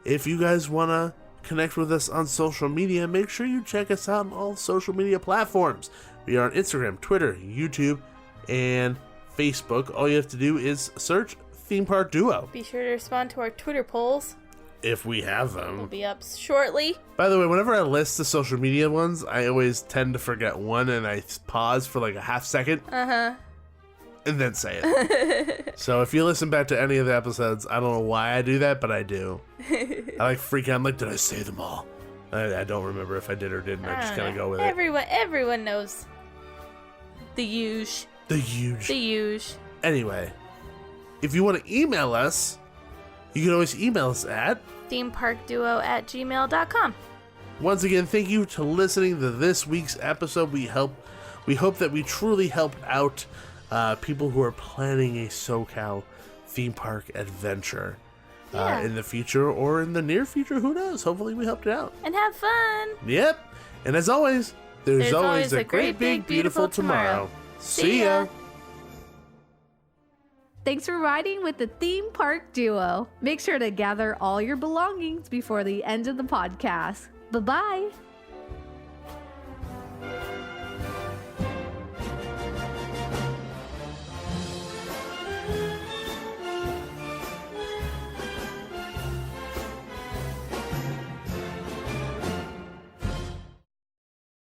S2: If you guys want to connect with us on social media, make sure you check us out on all social media platforms. We are on Instagram, Twitter, YouTube, and Facebook. All you have to do is search Theme Park Duo.
S1: Be sure to respond to our Twitter polls.
S2: If we have
S1: Will
S2: them.
S1: be up shortly.
S2: By the way, whenever I list the social media ones, I always tend to forget one, and I pause for like a half second. And then say it. So if you listen back to any of the episodes, I don't know why I do that, but I do. I like freak out. I'm like, did I say them all? I don't remember if I did or didn't. I just kind of go with it.
S1: Everyone knows the huge.
S2: The huge.
S1: The huge.
S2: Anyway, if you want to email us, you can always email us at
S1: themeparkduo@gmail.com.
S2: Once again, thank you to listening to this week's episode. We hope that we truly helped out people who are planning a Socal theme park adventure in the future or in the near future. Who knows? Hopefully we helped it out.
S1: And have fun.
S2: Yep. And as always, there's always a great, big, beautiful tomorrow. See ya.
S3: Thanks for riding with the Theme Park Duo. Make sure to gather all your belongings before the end of the podcast. Bye-bye.